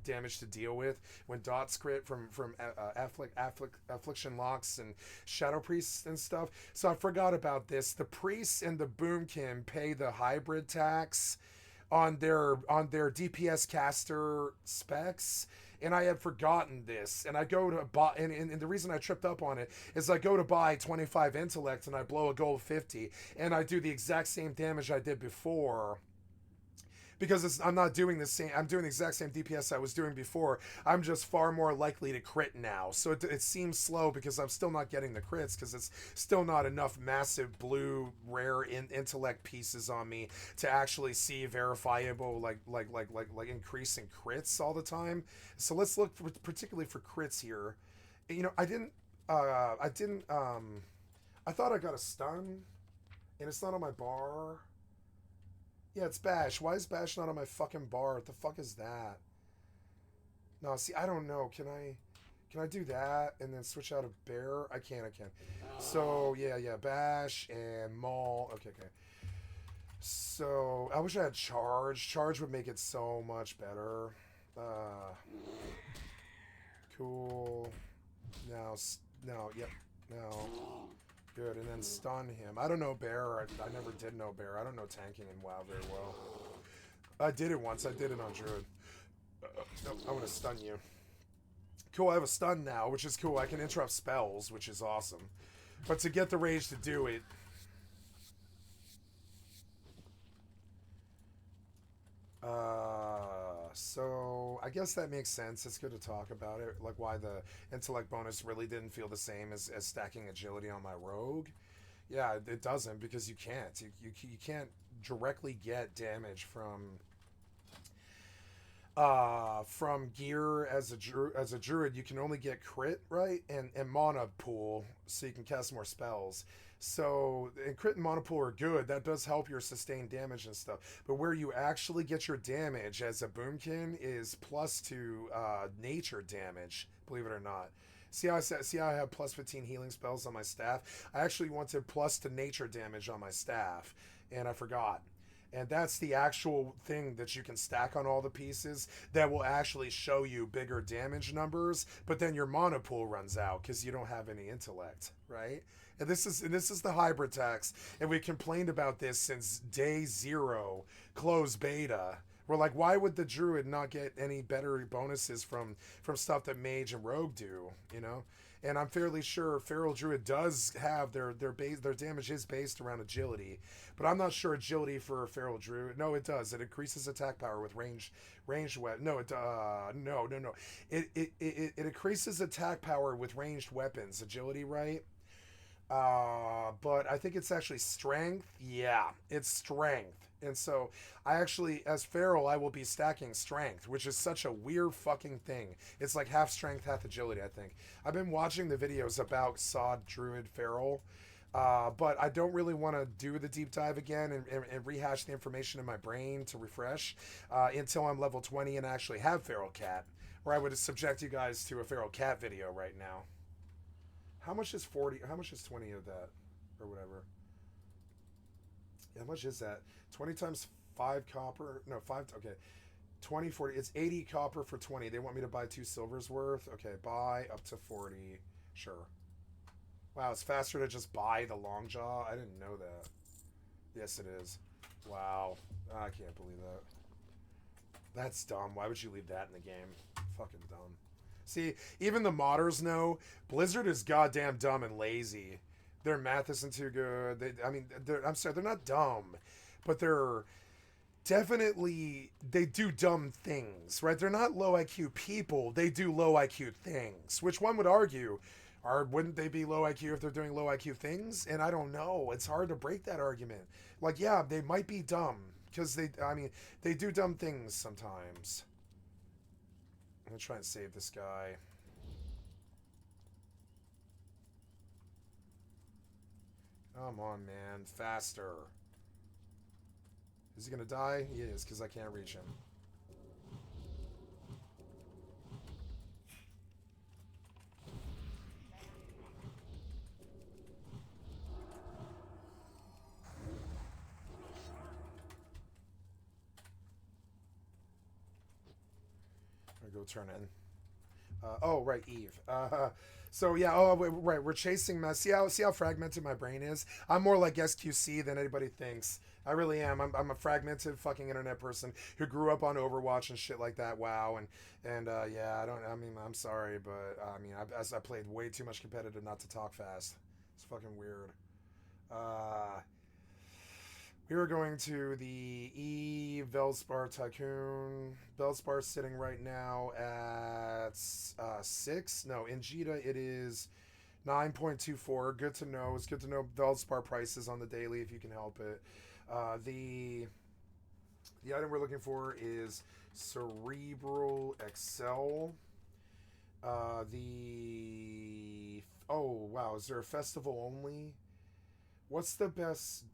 Speaker 1: damage to deal with when dots crit from affliction locks and Shadow Priests and stuff. So I forgot about this. The priests and the Boomkin pay the hybrid tax on their DPS caster specs, and I had forgotten this, and I go to buy, and the reason I tripped up on it is I go to buy 25 intellect and I blow a gold 50 and I do the exact same damage I did before, because I'm not doing the same. I'm doing the exact same DPS I was doing before. I'm just far more likely to crit now. So it seems slow because I'm still not getting the crits because it's still not enough massive blue rare intellect pieces on me to actually see verifiable like increasing crits all the time. So let's look particularly for crits here. You know, I thought I got a stun, and it's not on my bar. Yeah, it's Bash. Why is Bash not on my fucking bar? What the fuck is that? No, see, I don't know. Can I do that and then switch out a bear? I can. So, yeah, Bash and Maul. Okay. So, I wish I had Charge. Charge would make it so much better. Cool. No. Good, and then stun him. I don't know Bear. I never did know Bear. I don't know tanking in WoW very well. I did it once. I did it on Druid. Nope, I want to stun you. Cool, I have a stun now, which is cool. I can interrupt spells, which is awesome. But to get the rage to do it... So I guess that makes sense. It's good to talk about it, like why the intellect bonus really didn't feel the same as stacking agility on my rogue. Yeah, it doesn't, because you can't. You can't directly get damage from gear as a druid. You can only get crit, right, and mana pool, so you can cast more spells. So, and crit and mana pool are good. That does help your sustained damage and stuff. But where you actually get your damage as a boomkin is plus to nature damage, believe it or not. See how I have plus 15 healing spells on my staff? I actually wanted plus to nature damage on my staff, and I forgot. And that's the actual thing that you can stack on all the pieces that will actually show you bigger damage numbers, but then your mana pool runs out because you don't have any intellect, right? And this is the hybrid tax, and we complained about this since day 0, closed beta. We're like, why would the druid not get any better bonuses from stuff that mage and rogue do, you know? And I'm fairly sure Feral Druid does have their damage is based around agility, but I'm not sure agility for Feral Druid. No, it does. It increases attack power with ranged weapon. No, no. It increases attack power with ranged weapons. Agility, right? But I think it's actually strength. Yeah, it's strength. And so I actually, as Feral, I will be stacking strength, which is such a weird fucking thing. It's like half strength, half agility, I think. I've been watching the videos about SoD, Druid, Feral, but I don't really want to do the deep dive again and rehash the information in my brain to refresh until I'm level 20 and actually have Feral Cat, where I would subject you guys to a Feral Cat video right now. How much is 40? How much is 20 of that? Or whatever. Yeah, how much is that? 20 times 5 copper? No, 5. Okay. 20, 40. It's 80 copper for 20. They want me to buy 2 silvers worth. Okay, buy up to 40. Sure. Wow, it's faster to just buy the long jaw. I didn't know that. Yes, it is. Wow. I can't believe that. That's dumb. Why would you leave that in the game? Fucking dumb. See, even the modders know Blizzard is goddamn dumb and lazy. Their math isn't too good. I'm sorry, they're not dumb, but they're definitely, they do dumb things, right? They're not low IQ people. They do low IQ things, which one would argue, wouldn't they be low IQ if they're doing low IQ things? And I don't know. It's hard to break that argument. Like, yeah, they might be dumb because they do dumb things sometimes. I'm gonna try and save this guy. Come on, man. Faster. Is he gonna die? He is, because I can't reach him. I'm gonna go turn in. Oh, right, Eve. So yeah, right, we're chasing mess. See how fragmented my brain is? I'm more like SQC than anybody thinks. I really am. I'm a fragmented fucking internet person who grew up on Overwatch and shit like that. WoW and yeah, I'm sorry, but I played way too much competitive not to talk fast. It's fucking weird. We were going to the EvE Veldspar Tycoon. Veldspar's sitting right now at 6. No, in Jita it is 9.24. Good to know. It's good to know Veldspar prices on the daily if you can help it. The item we're looking for is Cerebral Excel. Oh wow, is there a festival only? What's the best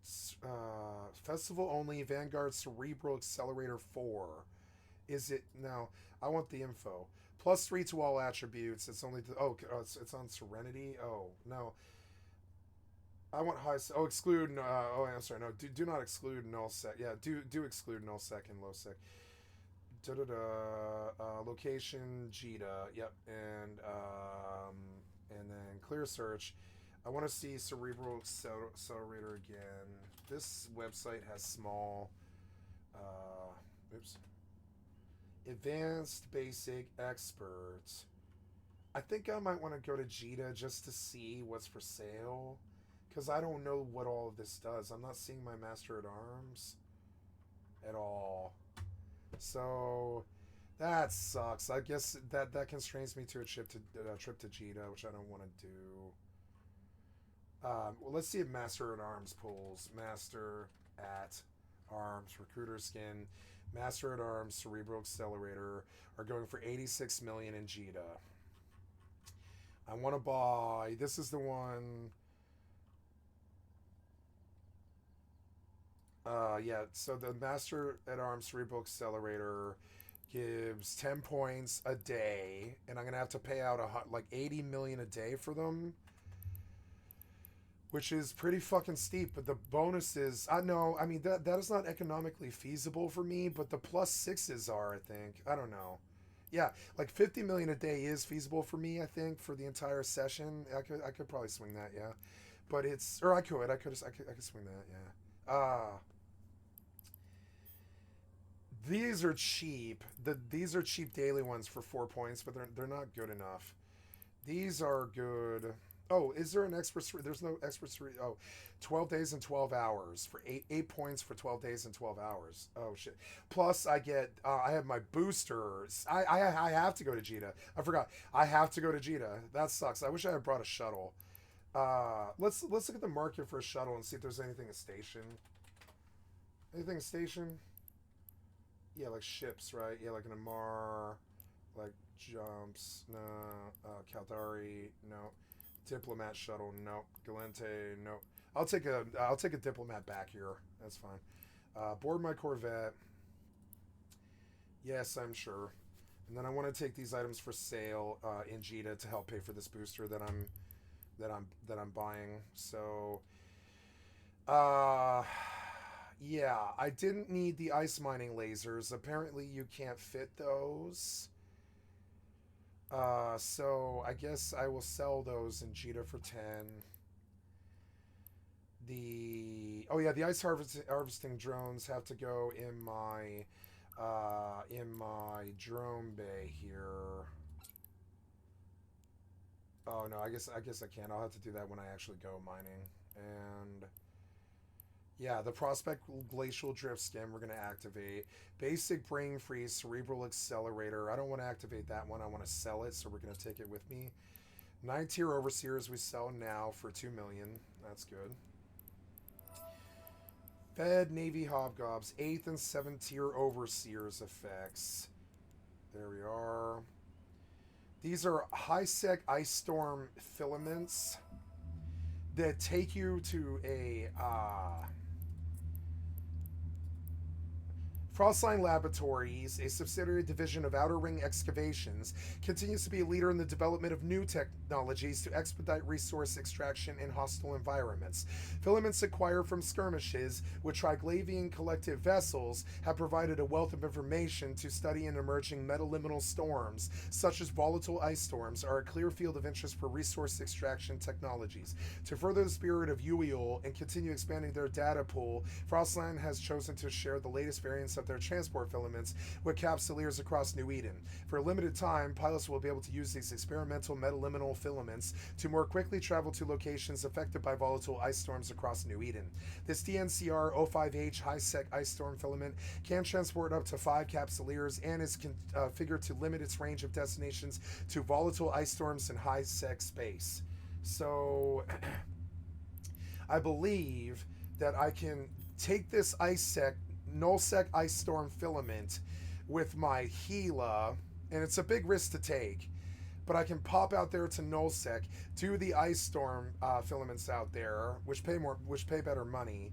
Speaker 1: festival only Vanguard Cerebral Accelerator 4? Is it no? I want the info. +3 to all attributes. It's only it's on Serenity. Oh no. I want high. Oh, exclude. I'm sorry. No, do not exclude null sec. Yeah, do exclude null sec and low sec. Location Jita. Yep, and then clear search. I want to see Cerebral Accelerator again. This website has small, oops, advanced, basic, expert. I think I might want to go to Jita just to see what's for sale, because I don't know what all of this does. I'm not seeing my Master at Arms at all. So that sucks. I guess that constrains me to a trip to Jita, which I don't want to do. Well, let's see if Master at Arms pulls. Master at Arms, Recruiter Skin, Master at Arms, Cerebral Accelerator are going for 86 million in Jita. I want to buy. This is the one. Yeah. So the Master at Arms Cerebral Accelerator gives 10 points a day, and I'm gonna have to pay out like 80 million a day for them, which is pretty fucking steep. But the bonuses, I know, I mean, that is not economically feasible for me, but the plus sixes are, I think. I don't know. Yeah, like 50 million a day is feasible for me, I think, for the entire session. I could probably swing that, yeah. But it's, or I could swing that, yeah. These are cheap. These are cheap daily ones for 4 points, but they're not good enough. These are good. Oh, is there an expert? There's no expert. Oh, 12 days and 12 hours for 8 points for 12 days and 12 hours. Oh shit! Plus, I get I have my boosters. I have to go to Jita. I forgot. I have to go to Jita. That sucks. I wish I had brought a shuttle. Let's look at the market for a shuttle and see if there's anything at station. Anything at station? Yeah, like ships, right? Yeah, like an Amar, like jumps. No, Caldari. No. Diplomat shuttle, nope. Galente, nope. I'll take a diplomat back here. That's fine. Board my Corvette. Yes, I'm sure. And then I want to take these items for sale in Jita to help pay for this booster that I'm buying. So, yeah, I didn't need the ice mining lasers. Apparently, you can't fit those. So I guess I will sell those in Jita for 10. The ice harvesting drones have to go in my drone bay here. Oh no, I guess I can't. I'll have to do that when I actually go mining. And yeah, the Prospect Glacial Drift Skin we're going to activate. Basic Brain Freeze Cerebral Accelerator. I don't want to activate that one. I want to sell it, so we're going to take it with me. 9-tier Overseers we sell now for 2 million. That's good. Fed Navy Hobgobs. 8th and 7th tier Overseers effects. There we are. These are high-sec Ice Storm filaments that take you to a Frostline Laboratories, a subsidiary division of Outer Ring Excavations, continues to be a leader in the development of new technologies to expedite resource extraction in hostile environments. Filaments acquired from skirmishes with Triglavian collective vessels have provided a wealth of information to study in emerging metaliminal storms, such as volatile ice storms, are a clear field of interest for resource extraction technologies. To further the spirit of UEL and continue expanding their data pool, Frostland has chosen to share the latest variants of their transport filaments with capsuleers across New Eden. For a limited time, pilots will be able to use these experimental metaliminal filaments to more quickly travel to locations affected by volatile ice storms across New Eden. This DNCR 05H high-sec ice storm filament can transport up to 5 capsuleers and is configured to limit its range of destinations to volatile ice storms in high-sec space. So, I believe that I can take this null-sec ice storm filament with my Gila, and it's a big risk to take, but I can pop out there to null-sec, do the ice storm filaments out there, which pay better money,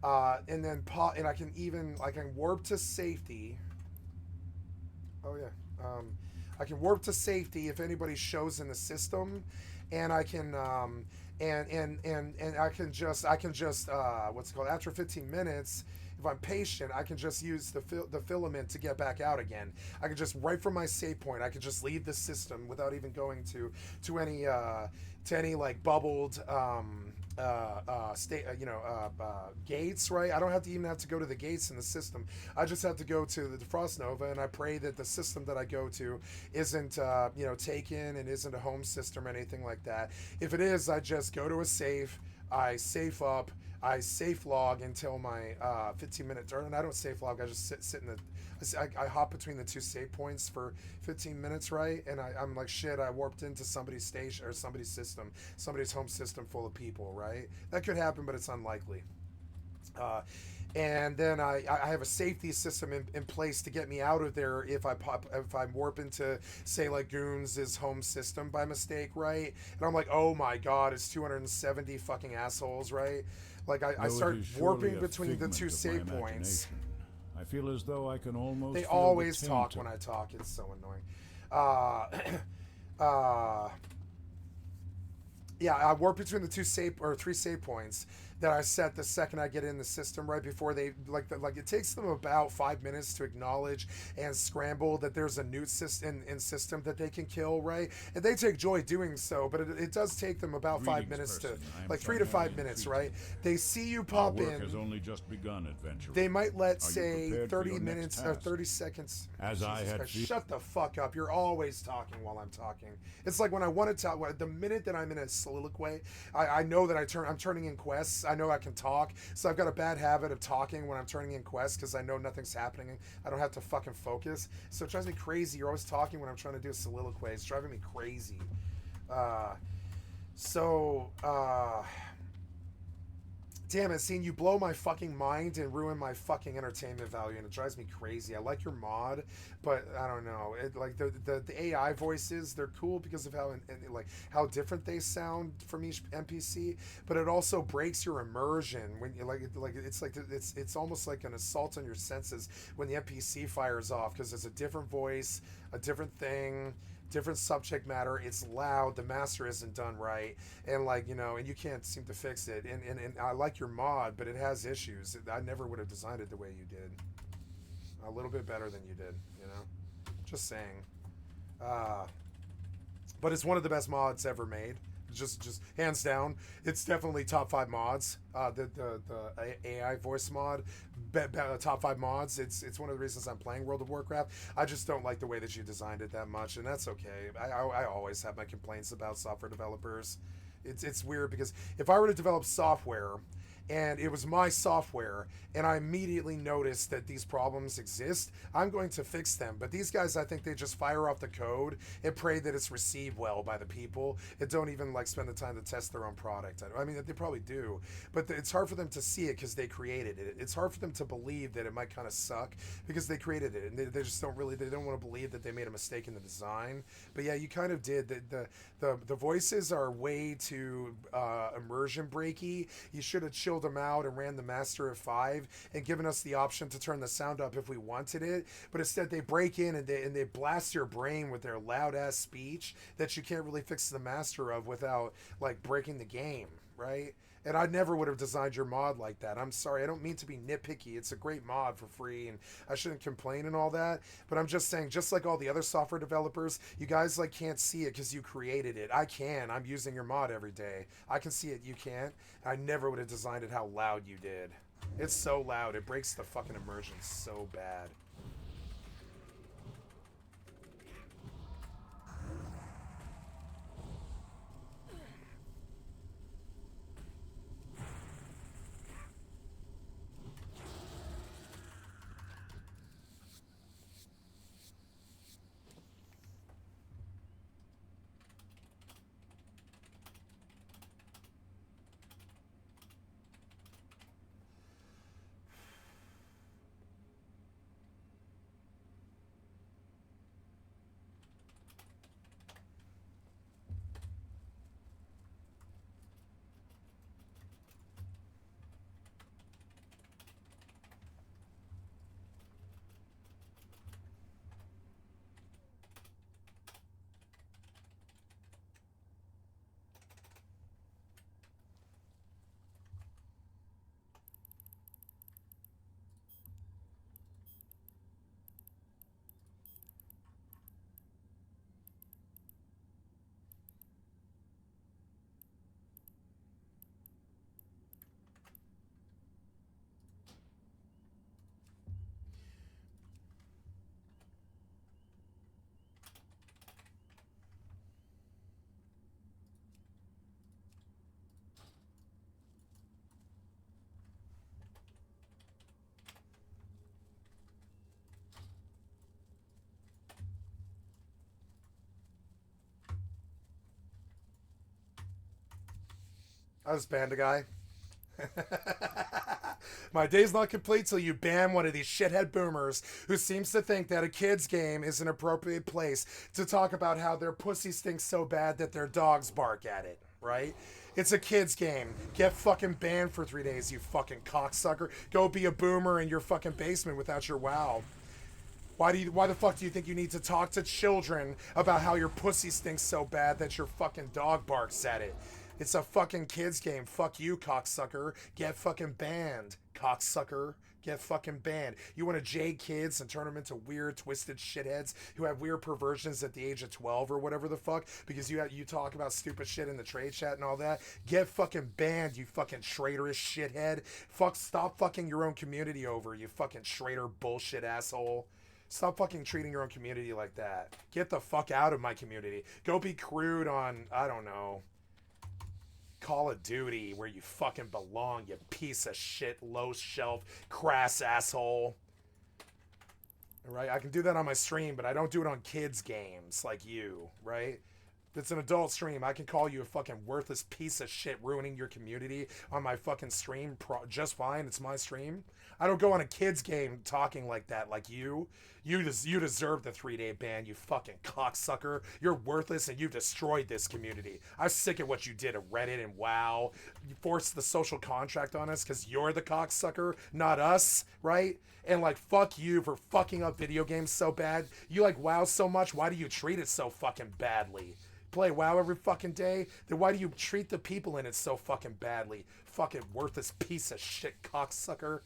Speaker 1: and then I can warp to safety. Oh yeah, I can warp to safety if anybody shows in the system, and I can and I can just what's it called, after 15 minutes, If I'm patient, I can just use the filament to get back out again. I can just right from my save point, I can just leave the system without even going to any like bubbled gates, right? I don't have to even have to go to the gates in the system. I just have to go to the Frost Nova, and I pray that the system that I go to isn't taken and isn't a home system or anything like that. If it is, I just go to a safe, I safe up, I safe log until my 15-minute turn. And I don't safe log, I just sit in the I hop between the two save points for 15 minutes, right? And I'm like, shit, I warped into somebody's station or somebody's system, somebody's home system full of people, right? That could happen, but it's unlikely. And then I have a safety system in place to get me out of there if I warp into, say, like Goons' home system by mistake, right? And I'm like, oh my god, it's 270 fucking assholes, right? Like I start warping between the two save points.
Speaker 3: I feel as though I can almost.
Speaker 1: They
Speaker 3: feel
Speaker 1: always
Speaker 3: the
Speaker 1: talk
Speaker 3: taint
Speaker 1: when
Speaker 3: of-
Speaker 1: I talk. It's so annoying. Yeah, I warp between the three save points that I set the second I get in the system, right before they like it takes them about 5 minutes to acknowledge and scramble that there's a new system that they can kill, right? And they take joy doing so, but it does take them about 5 minutes
Speaker 3: person. I am
Speaker 1: like 3 to 5
Speaker 3: primarily
Speaker 1: minutes,
Speaker 3: intrigued.
Speaker 1: right? They see you
Speaker 3: Our
Speaker 1: pop
Speaker 3: work has
Speaker 1: in.
Speaker 3: only just begun, adventurer.
Speaker 1: They might let,
Speaker 3: Are you
Speaker 1: say,
Speaker 3: prepared for
Speaker 1: 30
Speaker 3: your next
Speaker 1: minutes or
Speaker 3: task?
Speaker 1: 30 seconds.
Speaker 3: As I
Speaker 1: Jesus
Speaker 3: had
Speaker 1: Christ,
Speaker 3: fe-
Speaker 1: shut the fuck up. You're always talking while I'm talking. It's like when I want to talk, the minute that I'm in a soliloquy, I know that I'm turning in quests. I know I can talk. So I've got a bad habit of talking when I'm turning in quests because I know nothing's happening. I don't have to fucking focus. So it drives me crazy. You're always talking when I'm trying to do a soliloquy. It's driving me crazy. Damn it, seeing you blow my fucking mind and ruin my fucking entertainment value, and it drives me crazy. I like your mod, but I don't know. It like the AI voices, they're cool because of how different they sound from each NPC, but it also breaks your immersion when you it's almost like an assault on your senses when the NPC fires off because it's a different voice, a different thing, different subject matter. It's loud, the master isn't done right, and and you can't seem to fix it. And I like your mod, but it has issues. I never would have designed it the way you did. A little bit better than you did, just saying. But it's one of the best mods ever made. Just hands down, it's definitely top 5 mods. The AI voice mod, top 5 mods. It's one of the reasons I'm playing World of Warcraft. I just don't like the way that you designed it that much, and that's okay. I always have my complaints about software developers. It's weird because if I were to develop software and it was my software and I immediately noticed that these problems exist, I'm going to fix them. But these guys, I think they just fire off the code and pray that it's received well by the people and don't even spend the time to test their own product. I mean, they probably do, but it's hard for them to see it because they created it. It's hard for them to believe that it might kind of suck because they created it, and they just don't want to believe that they made a mistake in the design. But yeah, you kind of did. The voices are way too immersion breaky. You should have chilled them out and ran the master at 5 and given us the option to turn the sound up if we wanted it. But instead they break in and they blast your brain with their loud ass speech that you can't really fix the master of without breaking the game, right? And I never would have designed your mod like that. I'm sorry, I don't mean to be nitpicky. It's a great mod for free and I shouldn't complain and all that, but I'm just saying, just like all the other software developers, you guys can't see it because you created it. I can. I'm using your mod every day. I can see it, you can't. I never would have designed it how loud you did. It's so loud, it breaks the fucking immersion so bad. I just banned a guy. My day's not complete till you ban one of these shithead boomers who seems to think that a kid's game is an appropriate place to talk about how their pussy stinks so bad that their dogs bark at it, right? It's a kid's game. Get fucking banned for 3 days, you fucking cocksucker. Go be a boomer in your fucking basement without your WoW. Why the fuck do you think you need to talk to children about how your pussy stinks so bad that your fucking dog barks at it? It's a fucking kid's game. Fuck you, cocksucker. Get fucking banned, cocksucker. Get fucking banned. You want to jade kids and turn them into weird, twisted shitheads who have weird perversions at the age of 12 or whatever the fuck because you talk about stupid shit in the trade chat and all that? Get fucking banned, you fucking traitorous shithead. Stop fucking your own community over, you fucking traitor bullshit asshole. Stop fucking treating your own community like that. Get the fuck out of my community. Go be crude on, I don't know, Call of Duty, where you fucking belong, you piece of shit, low shelf, crass asshole. Right? I can do that on my stream, but I don't do it on kids' games like you, right? If it's an adult stream, I can call you a fucking worthless piece of shit ruining your community on my fucking stream just fine. It's my stream. I don't go on a kid's game talking like that, like you. You deserve the 3-day ban, you fucking cocksucker. You're worthless and you've destroyed this community. I'm sick of what you did at Reddit and WoW. You forced the social contract on us because you're the cocksucker, not us, right? And like, fuck you for fucking up video games so bad. You like WoW so much, why do you treat it so fucking badly? Play WoW every fucking day, then why do you treat the people in it so fucking badly? Fucking worthless piece of shit cocksucker.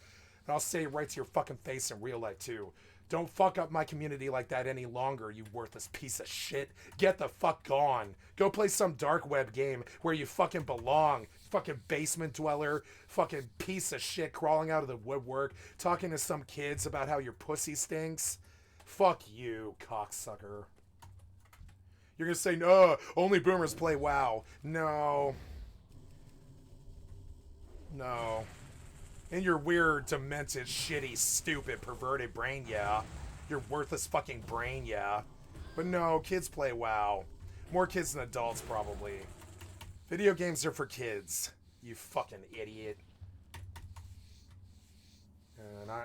Speaker 1: And I'll say it right to your fucking face in real life too. Don't fuck up my community like that any longer, you worthless piece of shit. Get the fuck gone. Go play some dark web game where you fucking belong. Fucking basement dweller. Fucking piece of shit crawling out of the woodwork. Talking to some kids about how your pussy stinks. Fuck you, cocksucker. You're gonna say, no, only boomers play WoW. No. No. In your weird, demented, shitty, stupid, perverted brain, yeah. Your worthless fucking brain, yeah. But no, kids play WoW. More kids than adults, probably. Video games are for kids. You fucking idiot.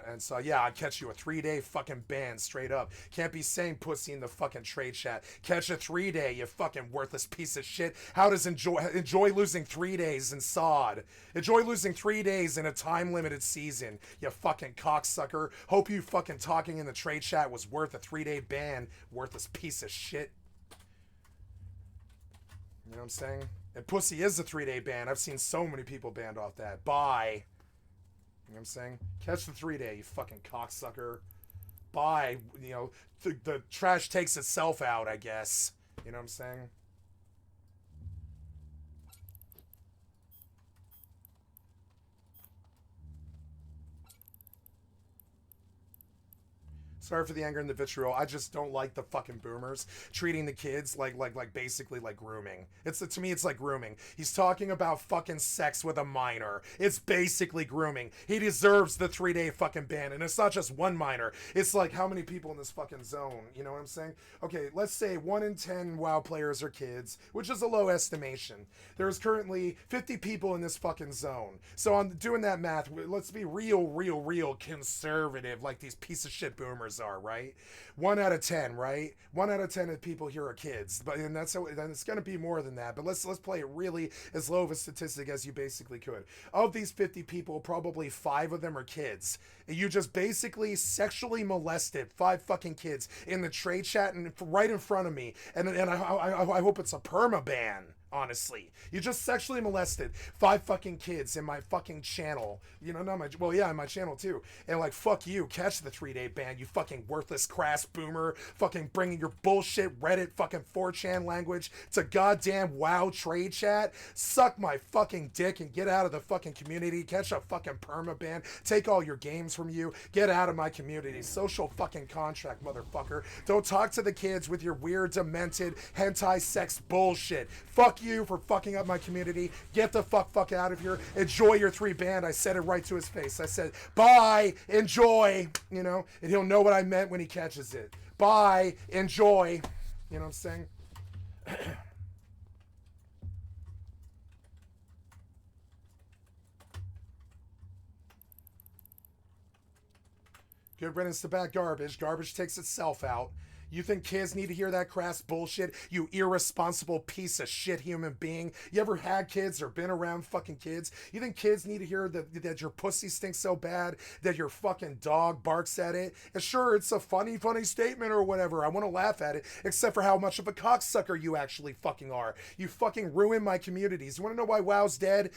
Speaker 1: And so, yeah, I'd catch you a 3-day fucking ban straight up. Can't be saying pussy in the fucking trade chat. Catch a 3-day, you fucking worthless piece of shit. How does enjoy losing 3 days in SoD? Enjoy losing 3 days in a time-limited season, you fucking cocksucker. Hope you fucking talking in the trade chat was worth a 3-day ban, worthless piece of shit. You know what I'm saying? And pussy is a 3-day ban. I've seen so many people banned off that. Bye. You know what I'm saying? Catch the 3-day, you fucking cocksucker. Bye. You know, the trash takes itself out, I guess. You know what I'm saying? Sorry for the anger and the vitriol. I just don't like the fucking boomers treating the kids like basically like grooming. To me, it's like grooming. He's talking about fucking sex with a minor. It's basically grooming. He deserves the 3-day fucking ban. And it's not just one minor. It's like how many people in this fucking zone? You know what I'm saying? Okay, let's say 1 in 10 WoW players are kids, which is a low estimation. There's currently 50 people in this fucking zone. So on doing that math, let's be real conservative like these piece of shit boomers are, right? 1 out of 10, right? 1 out of 10 of people here are kids, but and that's how, then it's going to be more than that. But let's play it really as low of a statistic as you basically could. Of these 50 people, probably 5 of them are kids. You just basically sexually molested 5 fucking kids in the trade chat and right in front of me, and I hope it's a perma ban. Honestly, you just sexually molested 5 fucking kids in my fucking channel. You know, not my, well, yeah, in my channel too. And like, fuck you, catch the 3-day ban, you fucking worthless, crass boomer, fucking bringing your bullshit Reddit fucking 4chan language to goddamn WoW trade chat. Suck my fucking dick and get out of the fucking community. Catch a fucking perma ban. Take all your games from you. Get out of my community. Social fucking contract, motherfucker. Don't talk to the kids with your weird, demented, hentai sex bullshit. Fuck you for fucking up my community. Get the fuck out of here. Enjoy your 3 ban. I said it right to his face. I said, bye, enjoy, you know, and he'll know what I meant when he catches it. Bye, enjoy. You know what I'm saying? Good riddance to bad garbage. Garbage takes itself out. You think kids need to hear that crass bullshit? You irresponsible piece of shit human being. You ever had kids or been around fucking kids? You think kids need to hear that your pussy stinks so bad that your fucking dog barks at it? And sure, it's a funny statement or whatever. I want to laugh at it, except for how much of a cocksucker you actually fucking are. You fucking ruin my communities. You want to know why WoW's dead?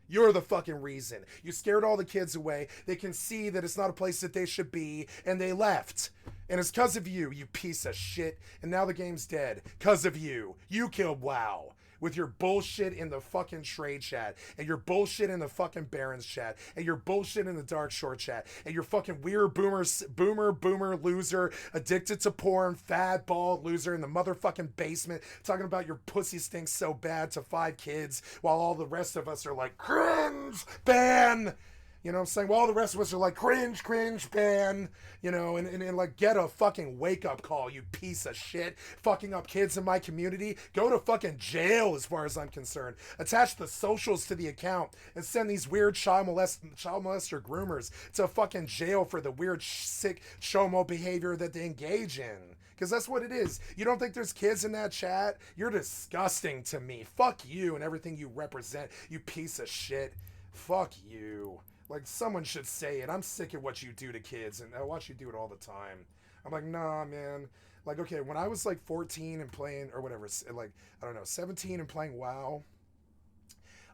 Speaker 1: You're the fucking reason. You scared all the kids away. They can see that it's not a place that they should be, and they left. And it's because of you, you piece of shit. And now the game's dead. Because of you. You killed WoW. With your bullshit in the fucking trade chat, and your bullshit in the fucking Barons chat, and your bullshit in the Dark Shore chat, and your fucking weird boomer loser, addicted to porn, fat bald loser in the motherfucking basement, talking about your pussy stinks so bad to 5 kids, while all the rest of us are like, cringe, ban. You know what I'm saying? Well, all the rest of us are like, cringe, ban, you know, and like, get a fucking wake-up call, you piece of shit. Fucking up kids in my community. Go to fucking jail as far as I'm concerned. Attach the socials to the account and send these weird child molester groomers to fucking jail for the weird, sick, chomo behavior that they engage in. Because that's what it is. You don't think there's kids in that chat? You're disgusting to me. Fuck you and everything you represent, you piece of shit. Fuck you. Like, someone should say it. I'm sick of what you do to kids, and I watch you do it all the time. I'm like, nah, man. Like, okay, when I was like 14 and playing, or whatever, like, I don't know, 17 and playing WoW,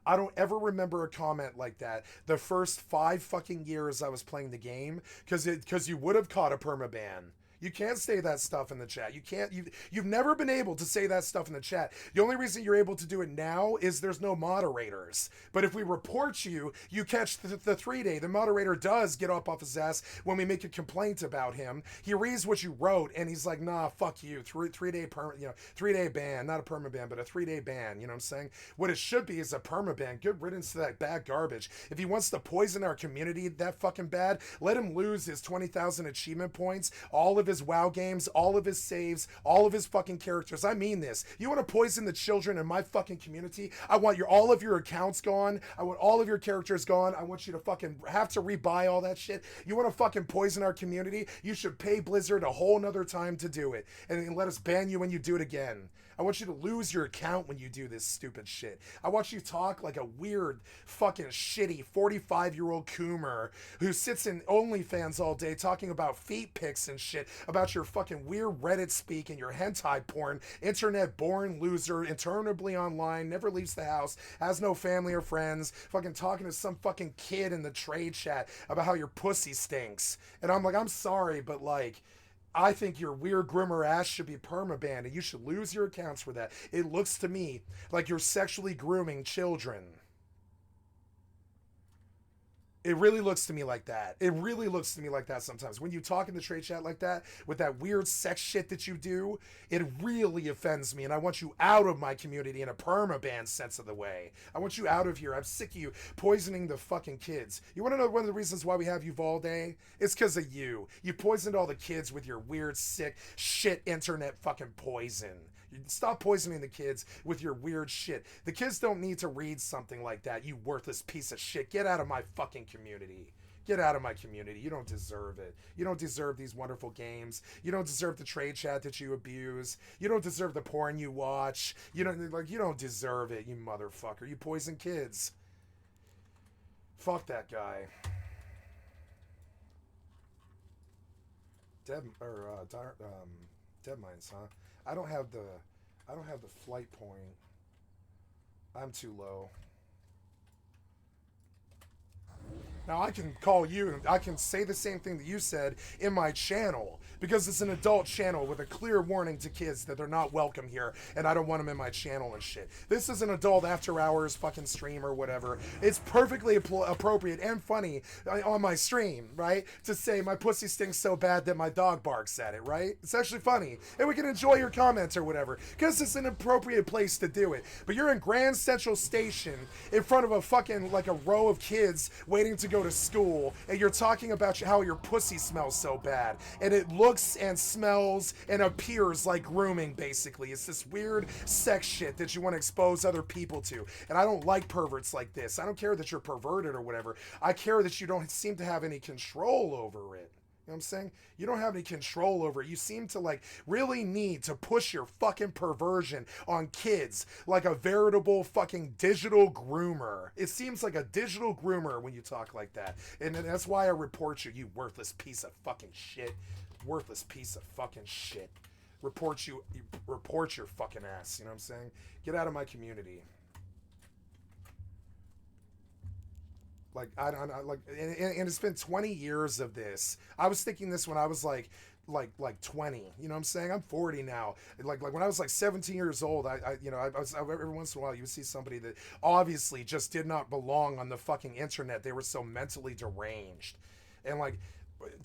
Speaker 1: I don't ever remember a comment like that the first 5 fucking years I was playing the game, because you would have caught a permaban. You can't say that stuff in the chat. You can't. You've never been able to say that stuff in the chat. The only reason you're able to do it now is there's no moderators. But if we report you, you catch the 3-day. The moderator does get up off his ass when we make a complaint about him. He reads what you wrote and he's like, nah, fuck you. 3-day 3-day ban, not a perma ban, but a 3-day ban. You know what I'm saying? What it should be is a perma ban. Good riddance to that bad garbage. If he wants to poison our community that fucking bad, let him lose his 20,000 achievement points, all of his WoW games, all of his saves, all of his fucking characters. I mean this. You want to poison the children in my fucking community? I want all of your accounts gone. I want all of your characters gone. I want you to fucking have to rebuy all that shit. You want to fucking poison our community? You should pay Blizzard a whole nother time to do it. And let us ban you when you do it again. I want you to lose your account when you do this stupid shit. I want you to talk like a weird, fucking shitty 45-year-old coomer who sits in OnlyFans all day talking about feet pics and shit, about your fucking weird Reddit speak and your hentai porn, internet-born loser, interminably online, never leaves the house, has no family or friends, fucking talking to some fucking kid in the trade chat about how your pussy stinks. And I'm like, I'm sorry, but like, I think your weird groomer ass should be permabanned and you should lose your accounts for that. It looks to me like you're sexually grooming children. It really looks to me like that. It really looks to me like that sometimes. When you talk in the trade chat like that, with that weird sex shit that you do, it really offends me, and I want you out of my community in a permaban sense of the way. I want you out of here. I'm sick of you poisoning the fucking kids. You want to know one of the reasons why we have you all day? It's because of you. You poisoned all the kids with your weird, sick, shit internet fucking poison. Stop poisoning the kids with your weird shit. The kids don't need to read something like that, you worthless piece of shit. Get out of my fucking community. Get out of my community. You don't deserve it. You don't deserve these wonderful games. You don't deserve the trade chat that you abuse. You don't deserve the porn you watch. You don't deserve it, you motherfucker. You poison kids. Fuck that guy. Dead Mines, huh? I don't have the flight point. I'm too low. Now I can call you and I can say the same thing that you said in my channel, because it's an adult channel with a clear warning to kids that they're not welcome here and I don't want them in my channel and shit. This is an adult after hours fucking stream or whatever. It's perfectly appropriate and funny on my stream, right? To say my pussy stinks so bad that my dog barks at it, right? It's actually funny. And we can enjoy your comments or whatever, because it's an appropriate place to do it. But you're in Grand Central Station in front of a fucking, like, a row of kids waiting to go go to school and you're talking about how your pussy smells so bad, and it looks and smells and appears like grooming, basically. It's this weird sex shit that you want to expose other people to. And I don't like perverts like this. I don't care that you're perverted or whatever. I care that you don't seem to have any control over it. You know what I'm saying? You don't have any control over it. You seem to like really need to push your fucking perversion on kids like a veritable fucking digital groomer. It seems like a digital groomer when you talk like that. And that's why I report you, you worthless piece of fucking shit. Worthless piece of fucking shit. Report your fucking ass. You know what I'm saying? Get out of my community. Like I don't like, and it's been 20 years of this. I was thinking this when I was like 20. You know what I'm saying? I'm 40 now. Like when I was like 17 years old, I every once in a while you would see somebody that obviously just did not belong on the fucking internet. They were so mentally deranged, and like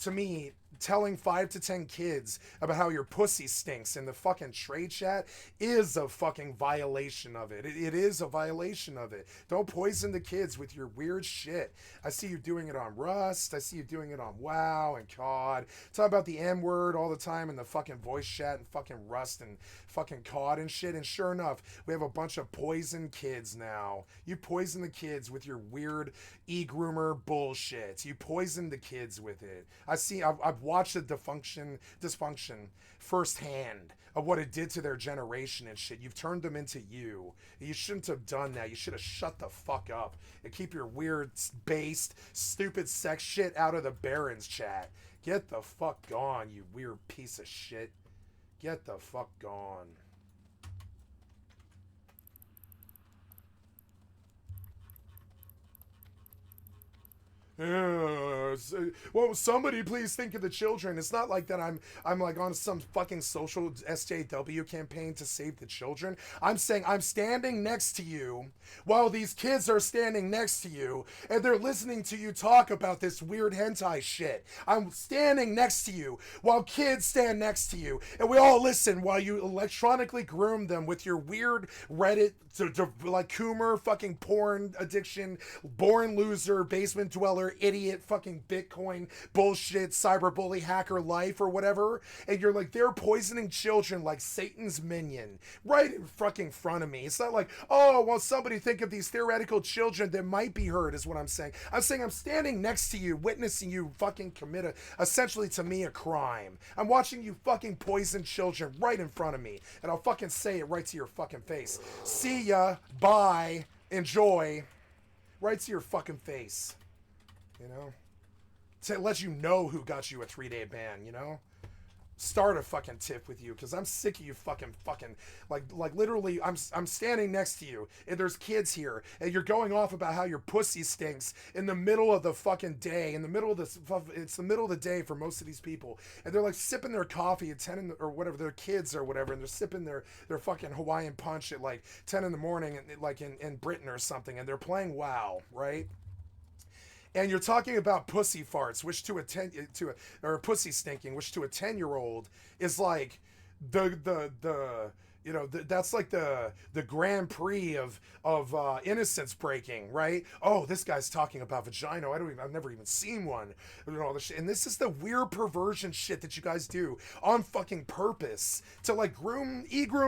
Speaker 1: to me, telling 5 to 10 kids about how your pussy stinks in the fucking trade chat is a fucking violation of it. It is a violation of it. Don't poison the kids with your weird shit. I see you doing it on Rust. I see you doing it on WoW and COD. Talk about the N-word all the time in the fucking voice chat and fucking Rust and fucking COD and shit. And sure enough, we have a bunch of poison kids now. You poison the kids with your weird e-groomer bullshit. You poison the kids with it. I've watched the dysfunction firsthand of what it did to their generation and shit. You've turned them into you. You shouldn't have done that. You should have shut the fuck up and keep your weird, based, stupid sex shit out of the Barons chat. Get the fuck gone, you weird piece of shit. Get the fuck gone. Well, somebody please think of the children. It's not like that I'm like on some fucking social SJW campaign to save the children. I'm saying I'm standing next to you while these kids are standing next to you and they're listening to you talk about this weird hentai shit. I'm standing next to you while kids stand next to you and we all listen while you electronically groom them with your weird Reddit like Coomer fucking porn addiction, born loser, basement dweller, idiot, fucking Bitcoin bullshit, cyberbully hacker life or whatever, and you're like, they're poisoning children like Satan's minion right in fucking front of me. It's not like, oh, well, somebody think of these theoretical children that might be hurt is what I'm saying. I'm saying I'm standing next to you, witnessing you fucking commit essentially to me a crime. I'm watching you fucking poison children right in front of me, and I'll fucking say it right to your fucking face. See ya, bye, enjoy, right to your fucking face. You know, to let you know who got you a 3-day ban, you know, start a fucking tip with you, because I'm sick of you fucking like literally I'm standing next to you and there's kids here and you're going off about how your pussy stinks in the middle of the fucking day, in the middle of this, it's the middle of the day for most of these people, and they're like sipping their coffee at 10 or whatever, their kids or whatever, and they're sipping their fucking Hawaiian punch at like 10 in the morning, like in Britain or something, and they're playing WoW, right? And you're talking about pussy farts, which or pussy stinking, which to a 10-year-old is like that's like the Grand Prix of innocence breaking, right? Oh, this guy's talking about vagina. I've never even seen one. And all this shit. And this is the weird perversion shit that you guys do on fucking purpose to like groom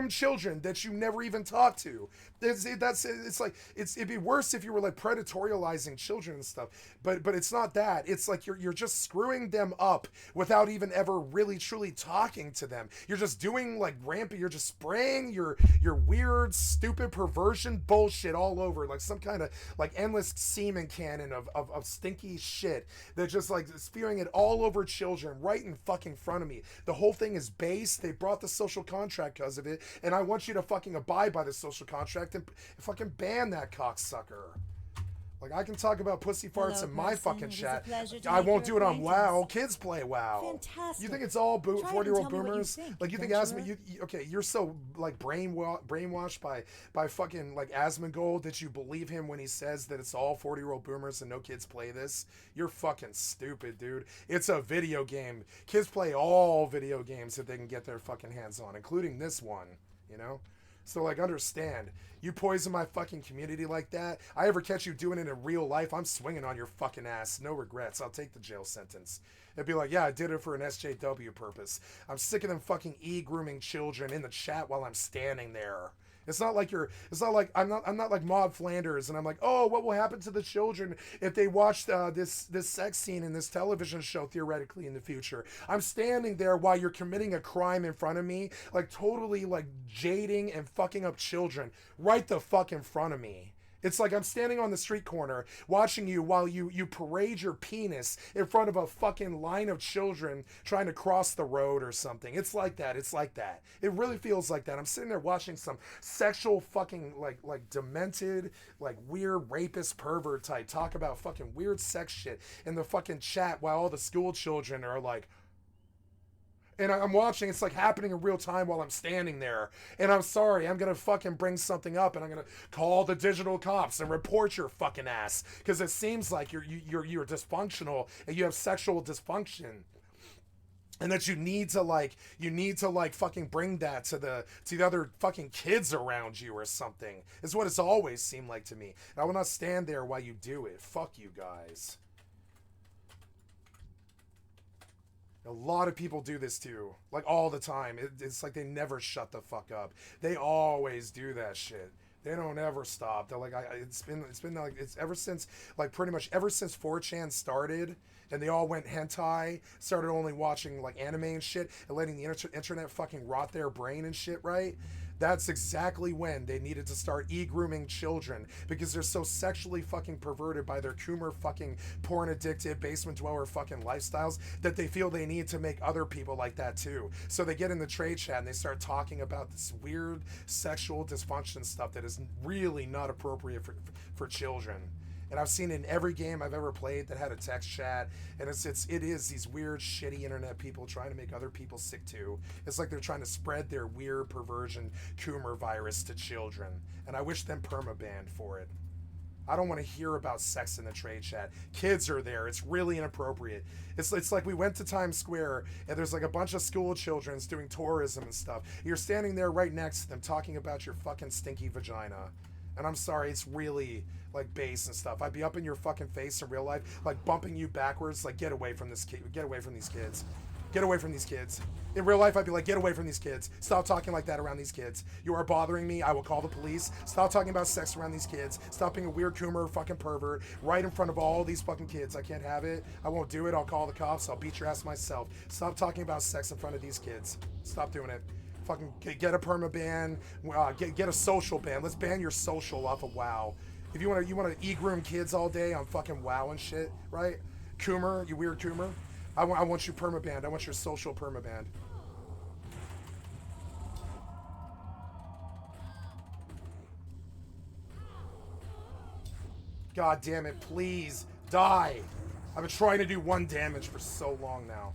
Speaker 1: children that you never even talk to. It'd be worse if you were like predatorializing children and stuff, but it's not that. It's like you're just screwing them up without even ever really truly talking to them. You're just doing like rampant. You're just spraying your weird stupid perversion bullshit all over like some kind of like endless semen cannon of stinky shit. They're just like spewing it all over children right in fucking front of me. The whole thing is based. They brought the social contract because of it, and I want you to fucking abide by the social contract and fucking ban that cocksucker. Like, I can talk about pussy farts in my fucking chat. I won't do it on WoW. Kids play WoW.
Speaker 4: Fantastic.
Speaker 1: You think it's all 40-year-old
Speaker 4: tell me what you
Speaker 1: boomers?
Speaker 4: think,
Speaker 1: Like, you think you're so like brainwashed by fucking like Asmongold that you believe him when he says that it's all 40-year-old boomers and no kids play this? You're fucking stupid, dude. It's a video game. Kids play all video games that they can get their fucking hands on, including this one, you know? So, like, understand. You poison my fucking community like that. I ever catch you doing it in real life, I'm swinging on your fucking ass. No regrets. I'll take the jail sentence. It'd be like, yeah, I did it for an SJW purpose. I'm sick of them fucking e-grooming children in the chat while I'm standing there. It's not like I'm not like Maud Flanders and I'm like, oh, what will happen to the children if they watch this sex scene in this television show theoretically in the future? I'm standing there while you're committing a crime in front of me, like totally like jading and fucking up children right the fuck in front of me. It's like I'm standing on the street corner watching you while you parade your penis in front of a fucking line of children trying to cross the road or something. It's like that. It's like that. It really feels like that. I'm sitting there watching some sexual fucking like demented, like weird rapist pervert type talk about fucking weird sex shit in the fucking chat while all the school children are like, and I'm watching, it's like happening in real time while I'm standing there. And I'm sorry, I'm gonna fucking bring something up and I'm gonna call the digital cops and report your fucking ass. Because it seems like you're dysfunctional and you have sexual dysfunction. And that you need to like fucking bring that to the other fucking kids around you or something. Is what it's always seemed like to me. And I will not stand there while you do it. Fuck you guys. A lot of people do this too, like all the time. It's like they never shut the fuck up. They always do that shit. They don't ever stop. They're like, it's been like it's ever since like pretty much ever since 4chan started, and they all went hentai, started only watching like anime and shit, and letting the internet fucking rot their brain and shit, right? That's exactly when they needed to start e-grooming children because they're so sexually fucking perverted by their Coomer fucking porn addicted basement dweller fucking lifestyles that they feel they need to make other people like that too. So they get in the trade chat and they start talking about this weird sexual dysfunction stuff that is really not appropriate for children. And I've seen in every game I've ever played that had a text chat, and it is these weird, shitty internet people trying to make other people sick too. It's like they're trying to spread their weird perversion Coomer virus to children, and I wish them permabanned for it. I don't want to hear about sex in the trade chat. Kids are there. It's really inappropriate. It's like we went to Times Square and there's like a bunch of school children doing tourism and stuff. You're standing there right next to them talking about your fucking stinky vagina. And I'm sorry, it's really like base and stuff. I'd be up in your fucking face in real life, like bumping you backwards, like get away from this kid, get away from these kids. Get away from these kids. In real life, I'd be like, get away from these kids. Stop talking like that around these kids. You are bothering me. I will call the police. Stop talking about sex around these kids. Stop being a weird Coomer fucking pervert right in front of all these fucking kids. I can't have it. I won't do it. I'll call the cops. I'll beat your ass myself. Stop talking about sex in front of these kids. Stop doing it. Fucking get a perma ban. Get a social ban. Let's ban your social off of WoW. If you want to e-groom kids all day on fucking WoW and shit, right? Coomer, you weird Coomer. I want you permabanned. I want your social permabanned. God damn it, please, die. I've been trying to do 1 damage for so long now.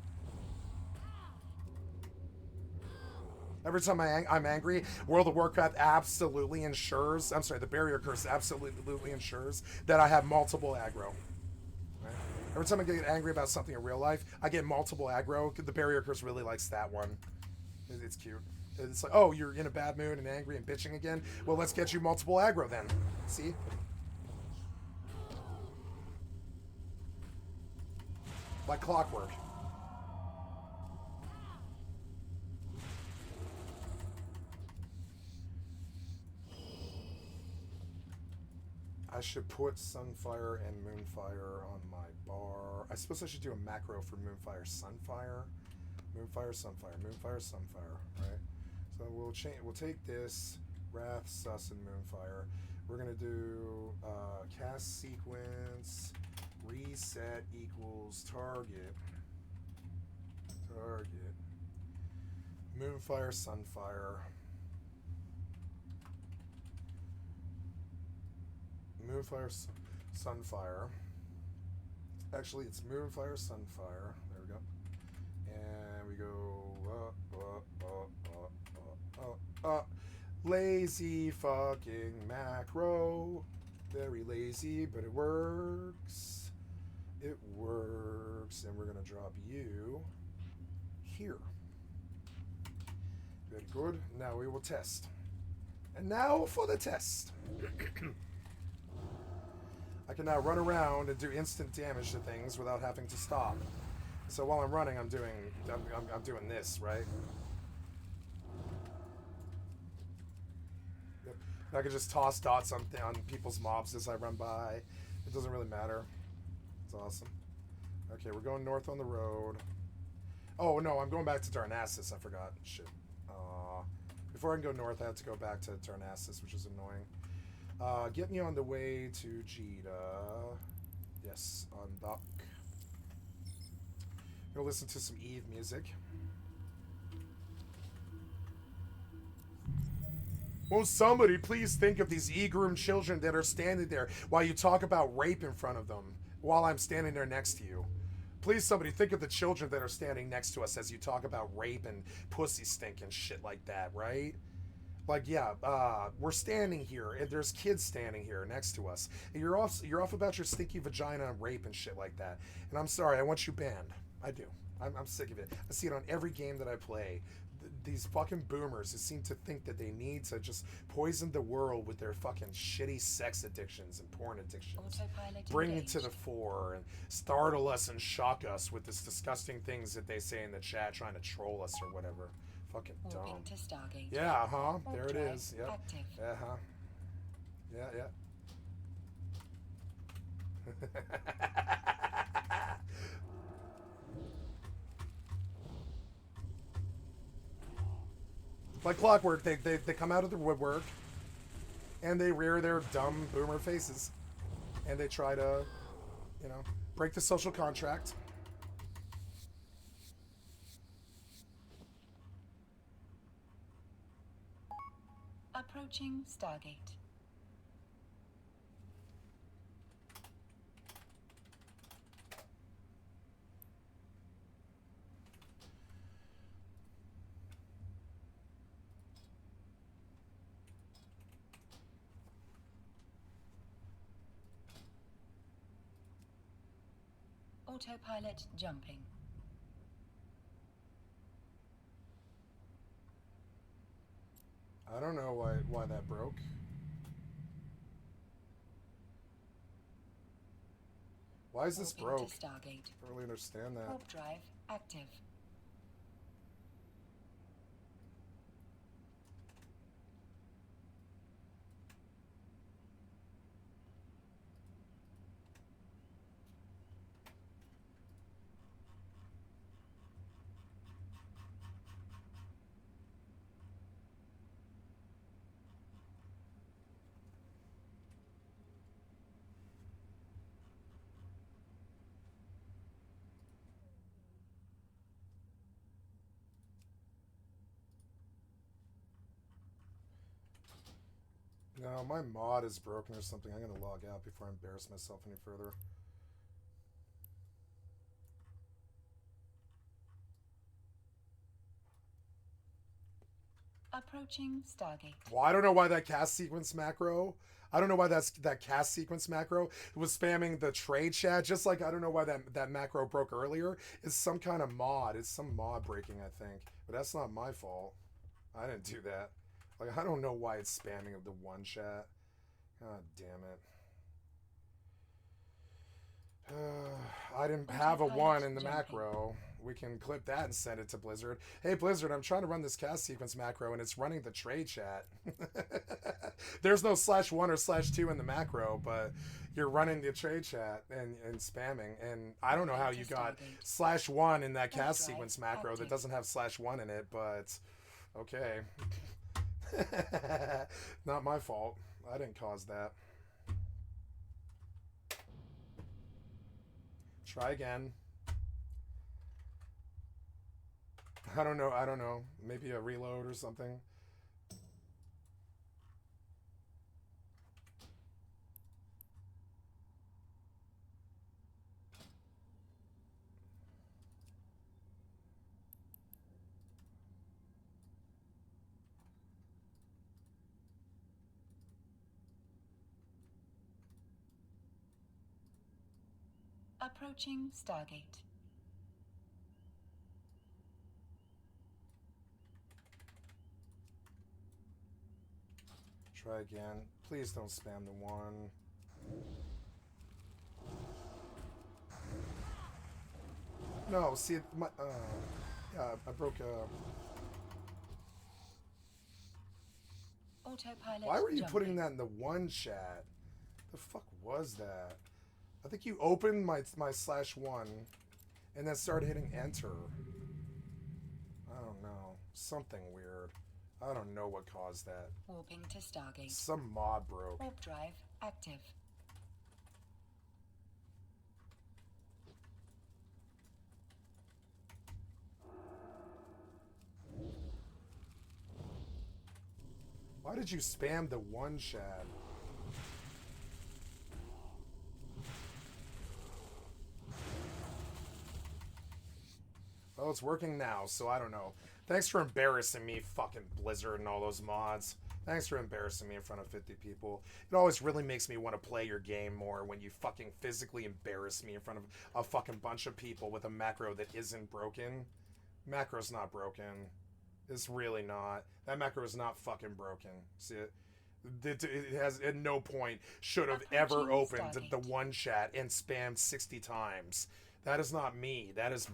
Speaker 1: Every time I'm angry, World of Warcraft absolutely ensures, I'm sorry, the barrier curse absolutely ensures that I have multiple aggro. Right? Every time I get angry about something in real life, I get multiple aggro. The barrier curse really likes that one. It's cute. It's like, oh, you're in a bad mood and angry and bitching again? Well, let's get you multiple aggro then. See? Like clockwork. I should put Sunfire and Moonfire on my bar. I suppose I should do a macro for Moonfire, Sunfire. Moonfire, Sunfire, Moonfire, Sunfire, right? So we'll take this, Wrath, Sus, and Moonfire. We're gonna do cast sequence, reset equals target. Moonfire, Sunfire. Moonfire, Sunfire. Actually, it's Moonfire, Sunfire. There we go. And we go lazy fucking macro. Very lazy, but it works. It works. And we're gonna drop you here. Very good. Now we will test. And now for the test. I can now run around and do instant damage to things without having to stop. So while I'm running, I'm doing this, right? Yep. I can just toss dots on people's mobs as I run by. It doesn't really matter. It's awesome. Okay, we're going north on the road. Oh no, I'm going back to Darnassus. I forgot. Shit. Before I can go north, I have to go back to Darnassus, which is annoying. Get me on the way to Jita. Yes, on dock. Go listen to some EvE music. Won't somebody please think of these e-groomed children that are standing there while you talk about rape in front of them while I'm standing there next to you? Please, somebody think of the children that are standing next to us as you talk about rape and pussy stink and shit like that, right? Like, yeah, we're standing here, and there's kids standing here next to us. And you're off about your stinky vagina and rape and shit like that. And I'm sorry, I want you banned. I do. I'm sick of it. I see it on every game that I play. These fucking boomers who seem to think that they need to just poison the world with their fucking shitty sex addictions and porn addictions. Bring it to the fore and startle us and shock us with this disgusting things that they say in the chat trying to troll us or whatever. Fucking dumb.
Speaker 2: Walking to Stargate.
Speaker 1: Yeah, huh? There it
Speaker 2: Drive
Speaker 1: is. Yep.
Speaker 2: active.
Speaker 1: Uh-huh. Yeah. Like clockwork, they come out of the woodwork and they rear their dumb boomer faces and they try to, break the social contract.
Speaker 2: Approaching Stargate. Autopilot jumping.
Speaker 1: I don't know why that broke. Why is this
Speaker 2: Warping
Speaker 1: broke?
Speaker 2: to Stargate.
Speaker 1: I don't really understand that.
Speaker 2: Warp drive active.
Speaker 1: No, my mod is broken or something. I'm gonna log out before I embarrass myself any further.
Speaker 2: Approaching Stargate.
Speaker 1: Well, I don't know why that cast sequence macro. I don't know why that cast sequence macro was spamming the trade chat. Just like I don't know why that macro broke earlier. It's some kind of mod. It's some mod breaking, I think. But that's not my fault. I didn't do that. Like, I don't know why it's spamming of the one chat. God damn it. I didn't have a one in the macro. We can clip that and send it to Blizzard. Hey, Blizzard, I'm trying to run this cast sequence macro, and it's running the trade chat. There's no /1 or /2 in the macro, but you're running the trade chat and spamming. And I don't know how you got /1 in that cast sequence macro that doesn't have /1 in it, but okay. Not my fault. I didn't cause that. Try again. I don't know. Maybe a reload or something.
Speaker 2: Approaching Stargate.
Speaker 1: Try again. Please don't spam the 1. No, see, my, yeah, I broke a...
Speaker 2: Autopilot
Speaker 1: Why were you
Speaker 2: jumping.
Speaker 1: putting that in the 1 chat? The fuck was that? I think you opened my /1 and then started hitting enter. I don't know. Something weird. I don't know what caused that.
Speaker 2: Warping to Stargate.
Speaker 1: Some mod broke.
Speaker 2: Warp drive active.
Speaker 1: Why did you spam the 1 chat? Well, it's working now, so I don't know. Thanks for embarrassing me, fucking Blizzard and all those mods. Thanks for embarrassing me in front of 50 people. It always really makes me want to play your game more when you fucking physically embarrass me in front of a fucking bunch of people with a macro that isn't broken. Macro's not broken. It's really not. That macro is not fucking broken. See it? It has at no point should have ever opened the 1 chat and spammed 60 times. That is not me. That is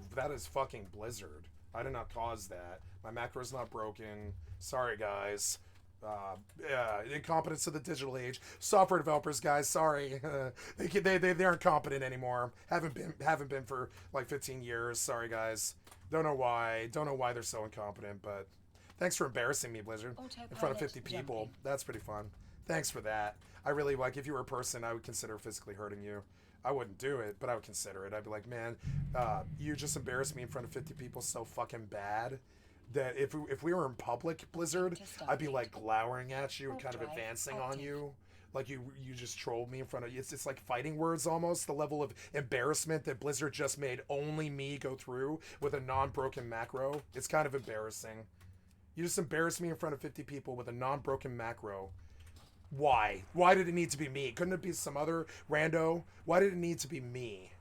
Speaker 1: fucking Blizzard. I did not cause that. My macro is not broken. Sorry, guys. Yeah, incompetence of the digital age. Software developers, guys, sorry. They aren't competent anymore. Haven't been for like 15 years. Sorry, guys. Don't know why they're so incompetent, but thanks for embarrassing me, Blizzard, in front of 50 people.
Speaker 2: Jumping.
Speaker 1: That's pretty fun. Thanks for that. I really, like, if you were a person, I would consider physically hurting you. I wouldn't do it, but I would consider it. I'd be like, man, you just embarrassed me in front of 50 people so fucking bad that if we were in public, Blizzard, I'd be like glowering at you and kind of advancing on you. Like you just trolled me in front of you. It's like fighting words almost. The level of embarrassment that Blizzard just made only me go through with a non-broken macro. It's kind of embarrassing. You just embarrassed me in front of 50 people with a non-broken macro. Why? Why did it need to be me? Couldn't it be some other rando? Why did it need to be me?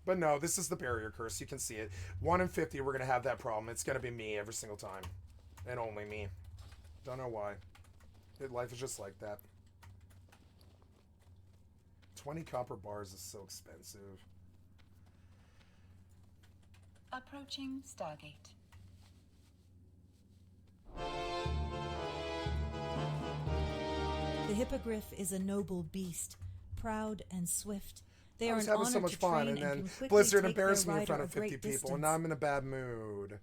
Speaker 1: But no, this is the barrier curse. You can see it. 1 in 50, we're going to have that problem. It's going to be me every single time. And only me. Don't know why. Life is just like that. 20 copper bars is so expensive.
Speaker 2: Approaching Stargate.
Speaker 4: The hippogriff is a noble beast, proud and swift. They
Speaker 1: I
Speaker 4: are
Speaker 1: was
Speaker 4: an
Speaker 1: having
Speaker 4: honor
Speaker 1: so much
Speaker 4: to
Speaker 1: fun,
Speaker 4: train
Speaker 1: and
Speaker 4: and
Speaker 1: then
Speaker 4: can quickly
Speaker 1: Blizzard
Speaker 4: take
Speaker 1: embarrassed
Speaker 4: their
Speaker 1: me in front
Speaker 4: rider
Speaker 1: of
Speaker 4: a
Speaker 1: 50
Speaker 4: great
Speaker 1: people, and
Speaker 4: distance.
Speaker 1: now I'm in a bad mood.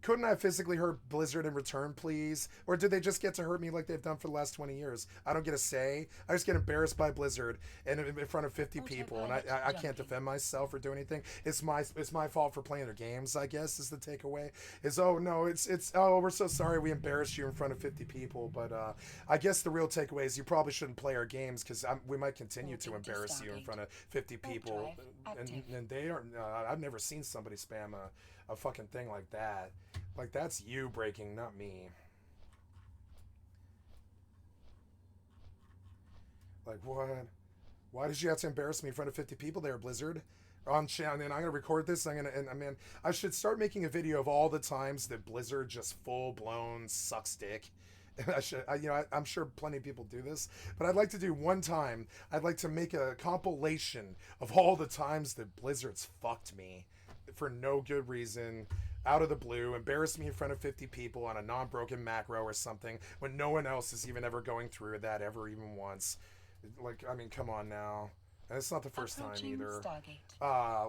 Speaker 1: Couldn't I physically hurt Blizzard in return, please? Or did they just get to hurt me like they've done for the last 20 years? I don't get a say. I just get embarrassed by Blizzard and in front of 50 people, and I can't defend myself or do anything. It's my fault for playing their games, I guess, is the takeaway. Is, oh, no, oh, we're so sorry we embarrassed you in front of 50 people, but I guess the real takeaway is you probably shouldn't play our games because we might continue to embarrass you in front of 50 people. And they aren't, I've never seen somebody spam a fucking thing like that. Like, that's you breaking, not me. Like, what? Why did you have to embarrass me in front of 50 people there, Blizzard? On channel, and I'm gonna record this. I mean, I should start making a video of all the times that Blizzard just full blown sucks dick. I'm sure plenty of people do this, but I'd like to do one time. I'd like to make a compilation of all the times that Blizzard's fucked me for no good reason, out of the blue, embarrassed me in front of 50 people on a non-broken macro or something when no one else is even ever going through that ever even once. Like, I mean, come on now. And it's not the first time either.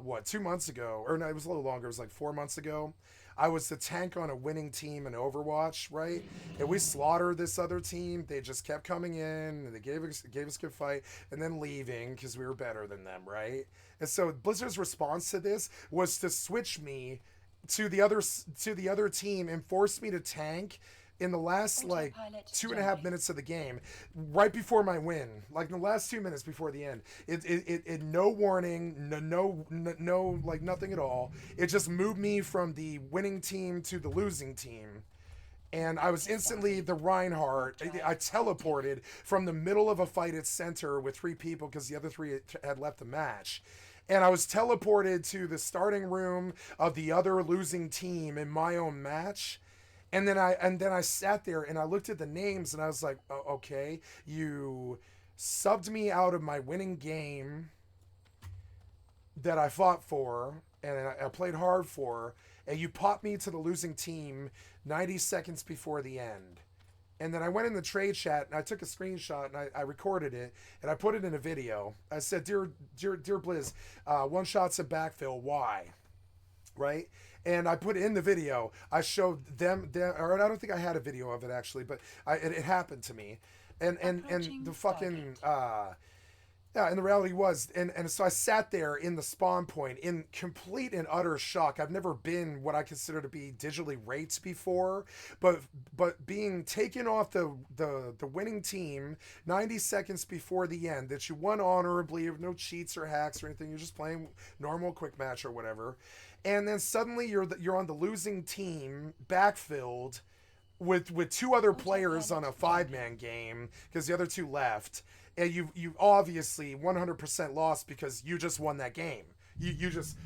Speaker 1: What, 2 months ago, or no, it was a little longer, it was like 4 months ago, I was the tank on a winning team in Overwatch, right? And we slaughtered this other team. They just kept coming in, and they gave us a good fight, and then leaving because we were better than them, right? And so Blizzard's response to this was to switch me to the other team and force me to tank in the last like 2.5 minutes of the game, right before my win, like in the last 2 minutes before the end. It no warning, no like nothing at all. It just moved me from the winning team to the losing team. And I was instantly the Reinhardt. I teleported from the middle of a fight at center with 3 people because the other 3 had left the match. and I was teleported to the starting room of the other losing team in my own match. And then I sat there and I looked at the names and I was like, oh, okay, you subbed me out of my winning game that I fought for and I played hard for, and you popped me to the losing team 90 seconds before the end. And then I went in the trade chat and I took a screenshot and I recorded it and I put it in a video. I said, dear Blizz, one shots of backfill, why? Right? And I put it in the video. I showed them, or I don't think I had a video of it actually, but it happened to me. And the fucking, yeah, and the reality was, and so I sat there in the spawn point in complete and utter shock. I've never been what I consider to be digitally raped before, but being taken off the winning team 90 seconds before the end, that you won honorably, with no cheats or hacks or anything. You're just playing normal quick match or whatever, and then suddenly you're on the losing team, backfilled with two other players on a 5-man game because the other two left. And you obviously 100% lost because you just won that game. You just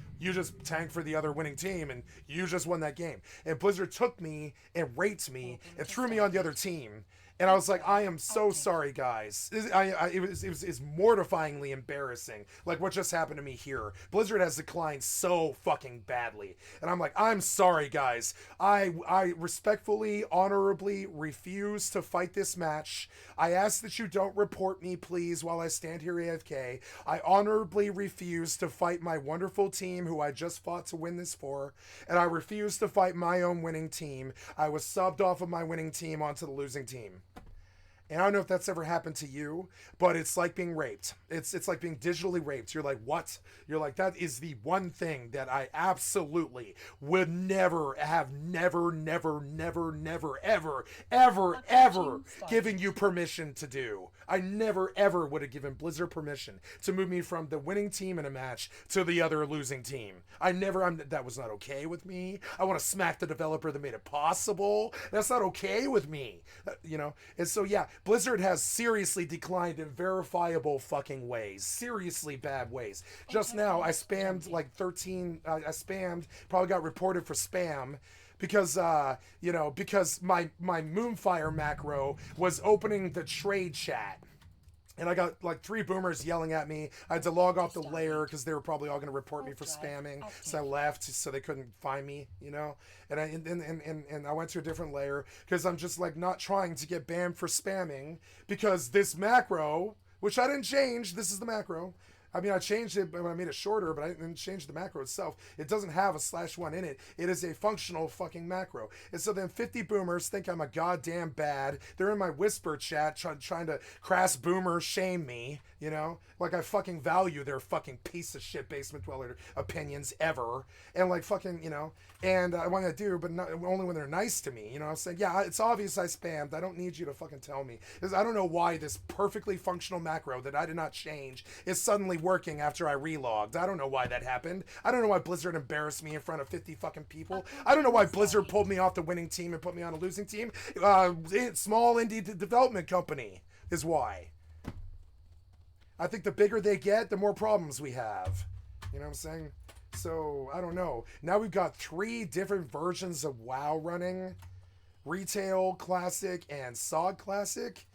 Speaker 1: tanked for the other winning team and you just won that game. And Blizzard took me and raped me and threw me on the other team. And I was like, I am so sorry, guys. It was mortifyingly embarrassing. Like what just happened to me here. Blizzard has declined so fucking badly. And I'm like, I'm sorry, guys. I respectfully, honorably refuse to fight this match. I ask that you don't report me, please, while I stand here AFK. I honorably refuse to fight my wonderful team who I just fought to win this for. And I refuse to fight my own winning team. I was subbed off of my winning team onto the losing team. And I don't know if that's ever happened to you, but it's like being raped. It's like being digitally raped. You're like, what? You're like, that is the one thing that I absolutely would never have never, ever giving you permission to do. I never, ever would have given Blizzard permission to move me from the winning team in a match to the other losing team. That was not okay with me. I want to smack the developer that made it possible. That's not okay with me. And so, yeah, Blizzard has seriously declined in verifiable fucking ways. Seriously bad ways. Just now, I spammed like 13, I spammed, probably got reported for spam because, because my Moonfire macro was opening the trade chat. And I got like 3 boomers yelling at me. I had to log off the layer because they were probably all going to report me for spamming. So I left so they couldn't find me, And I went to a different layer because I'm just like not trying to get banned for spamming, because this macro, which I didn't change, this is the macro. I mean, I changed it when I made it shorter, but I didn't change the macro itself. It doesn't have a /1 in it. It is a functional fucking macro. And so then 50 boomers think I'm a goddamn bad. They're in my whisper chat trying to crass boomer shame me, Like I fucking value their fucking piece of shit basement dweller opinions ever. And like fucking, and I want to do, but not, only when they're nice to me. I'm saying, yeah, it's obvious I spammed. I don't need you to fucking tell me. Because I don't know why this perfectly functional macro that I did not change is suddenly working after I relogged. I don't know why that happened. I don't know why Blizzard embarrassed me in front of 50 fucking people. I don't know why Blizzard pulled me off the winning team and put me on a losing team. Small indie development company is why. I think the bigger they get, the more problems we have. You know what I'm saying? So, I don't know. Now we've got 3 different versions of WoW running. Retail, Classic, and SoD Classic.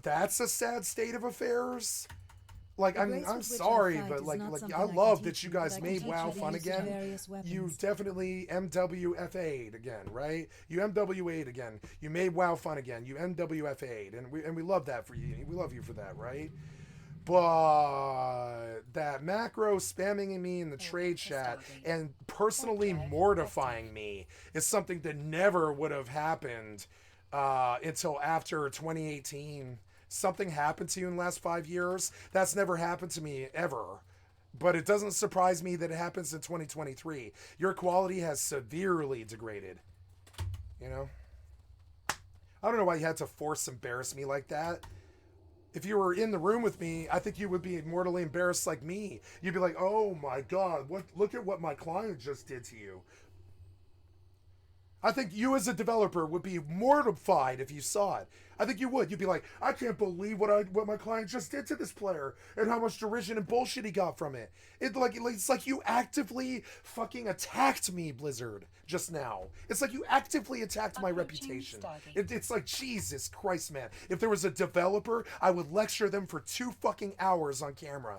Speaker 1: That's a sad state of affairs. Like, I'm sorry, but like I love that you guys made WoW fun again. You definitely MWFA'd again, right? You MWA'd again. You made WoW fun again. You MWFA'd, and we love that for you. We love you for that, right? But that macro spamming me in the trade chat and personally mortifying me is something that never would have happened until after 2018. Something happened to you in the last 5 years. That's never happened to me ever. But it doesn't surprise me that it happens in 2023. Your quality has severely degraded. I don't know why you had to embarrass me like that. If you were in the room with me, I think you would be mortally embarrassed like me. You'd be like, oh my God, look at what my client just did to you. I think you as a developer would be mortified if you saw it. I think you would. You'd be like, I can't believe what my client just did to this player and how much derision and bullshit he got from it. It's like you actively fucking attacked me, Blizzard, just now. It's like you actively attacked my reputation. It's like, Jesus Christ, man. If there was a developer, I would lecture them for 2 fucking hours on camera.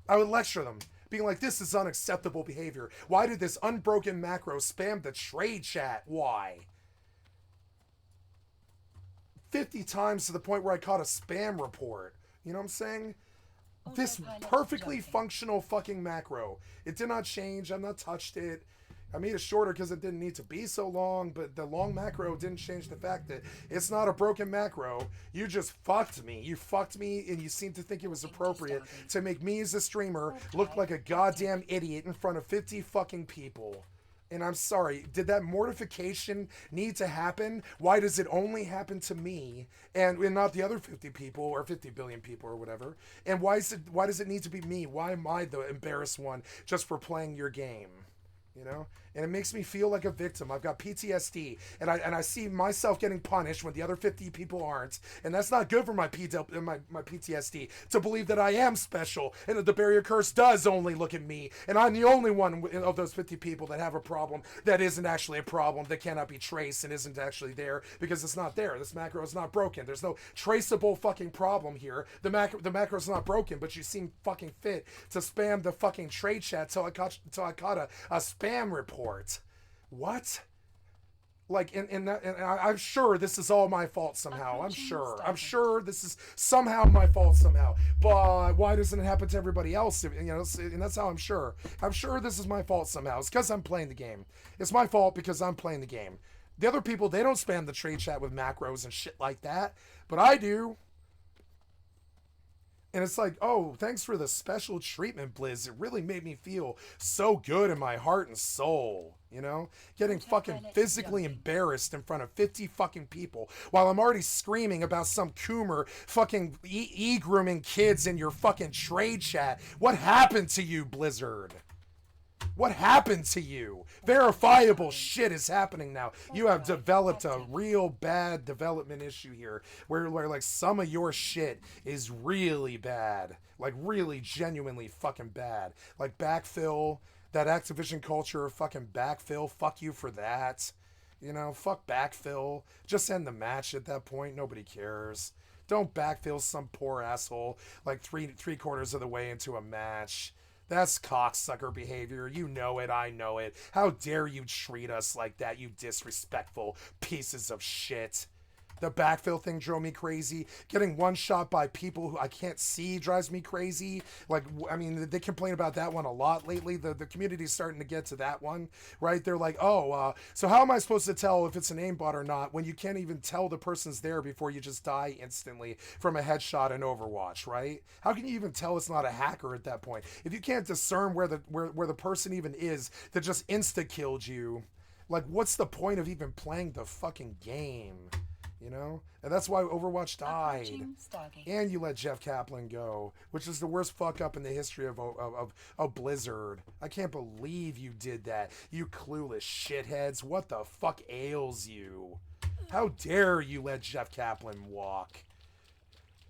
Speaker 1: I would lecture them, being like, this is unacceptable behavior. Why did this unbroken macro spam the trade chat? Why? 50 times to the point where I caught a spam report. You know what I'm saying? This perfectly functional fucking macro. It did not change. I've not touched it. I made it shorter because it didn't need to be so long, but the long macro didn't change the fact that it's not a broken macro. You just fucked me. You fucked me, and you seem to think it was appropriate to make me as a streamer look like a goddamn idiot in front of 50 fucking people. And I'm sorry, did that mortification need to happen? Why does it only happen to me and not the other 50 people or 50 billion people or whatever? And why does it need to be me? Why am I the embarrassed one just for playing your game? You know? And it makes me feel like a victim. I've got PTSD, and I see myself getting punished when the other 50 people aren't, and that's not good for my PTSD, to believe that I am special, and that the barrier curse does only look at me, and I'm the only one of those 50 people that have a problem that isn't actually a problem, that cannot be traced and isn't actually there, because it's not there. This macro is not broken. There's no traceable fucking problem here. The macro is not broken, but you seem fucking fit to spam the fucking trade chat till I caught a spam report. What? Like, and I'm sure this is all my fault somehow. I'm sure this is somehow my fault somehow. But why doesn't it happen to everybody else? You know, and that's how I'm sure. I'm sure this is my fault somehow. It's because I'm playing the game. It's my fault because I'm playing the game. The other people, they don't spam the trade chat with macros and shit like that. But I do. And it's like, oh, thanks for the special treatment, Blizz. It really made me feel so good in my heart and soul, you know? Getting fucking physically embarrassed in front of 50 fucking people while I'm already screaming about some Coomer fucking e-grooming kids in your fucking trade chat. What happened to you, Blizzard? What happened to you? Verifiable shit is happening now. You have developed a real bad development issue here where like some of your shit is really bad. Like really genuinely fucking bad. Like backfill, that Activision culture of fucking backfill. Fuck you for that. You know, fuck backfill. Just end the match at that point. Nobody cares. Don't backfill some poor asshole like three quarters of the way into a match. That's cocksucker behavior. You know it. I know it. How dare you treat us like that, you disrespectful pieces of shit. The backfill thing drove me crazy. Getting one shot by people who I can't see drives me crazy. Like, I mean, they complain about that one a lot lately. The community's starting to get to that one, right? They're like, oh, so how am I supposed to tell if it's an aimbot or not when you can't even tell the person's there before you just die instantly from a headshot in Overwatch, right? How can you even tell it's not a hacker at that point? If you can't discern where the person even is that just insta-killed you, like, what's the point of even playing the fucking game? You know? And that's why Overwatch died. And you let Jeff Kaplan go, which is the worst fuck up in the history of Blizzard. I can't believe you did that. You clueless shitheads. What the fuck ails you? How dare you let Jeff Kaplan walk?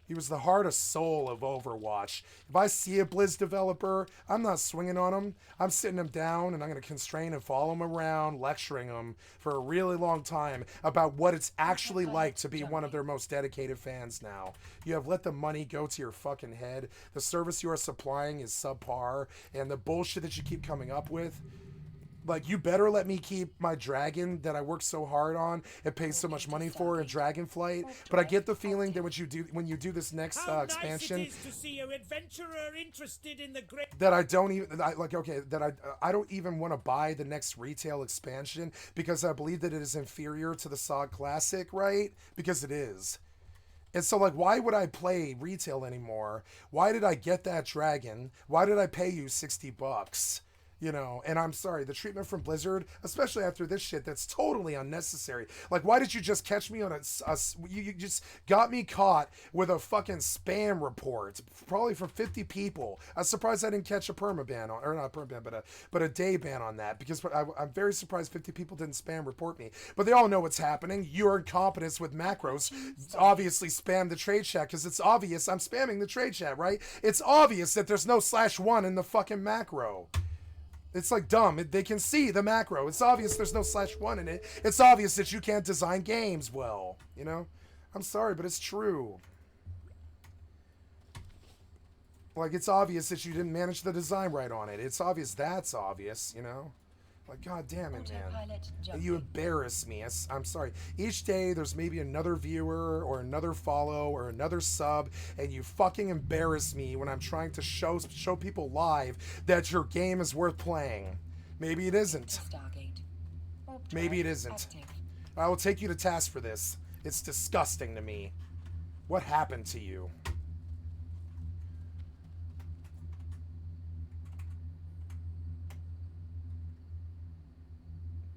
Speaker 1: He was the heart and soul of Overwatch. If I see a Blizz developer, I'm not swinging on him. I'm sitting him down and I'm going to constrain and follow him around, lecturing him for a really long time about what it's actually like to be one of their most dedicated fans now. You have let the money go to your fucking head. The service you are supplying is subpar, and the bullshit that you keep coming up with, like, you better let me keep my dragon that I worked so hard on and paid so much money for in Dragonflight. But I get the feeling that when you do this next expansion,
Speaker 5: nice it is to see an adventurer interested in the great.
Speaker 1: That I don't even I don't even want to buy the next retail expansion because I believe that it is inferior to the SoD Classic, right? Because it is. And so, like, why would I play retail anymore? Why did I get that dragon? Why did I pay you $60? You know, and I'm sorry, the treatment from Blizzard, especially after this shit, that's totally unnecessary. Like, why did you just catch me on you just got me caught with a fucking spam report, probably from 50 people. I'm surprised I didn't catch a permaban on, or not a permaban, but a day ban on that, because I'm very surprised 50 people didn't spam report me. But they all know what's happening. Your incompetence with macros obviously spam the trade chat, because it's obvious I'm spamming the trade chat, right? It's obvious that there's no /1 in the fucking macro. It's like dumb. They can see the macro. It's obvious there's no /1 in it. It's obvious that you can't design games well. You know? I'm sorry, but it's true. Like, it's obvious that you didn't manage the design right on it. It's obvious that's obvious, you know? Like, god damn it, man. You embarrass me. I'm sorry. Each day there's maybe another viewer or another follow or another sub, and you fucking embarrass me when I'm trying to show people live that your game is worth playing. Maybe it isn't. Maybe it isn't. I will take you to task for this. It's disgusting to me. What happened to you?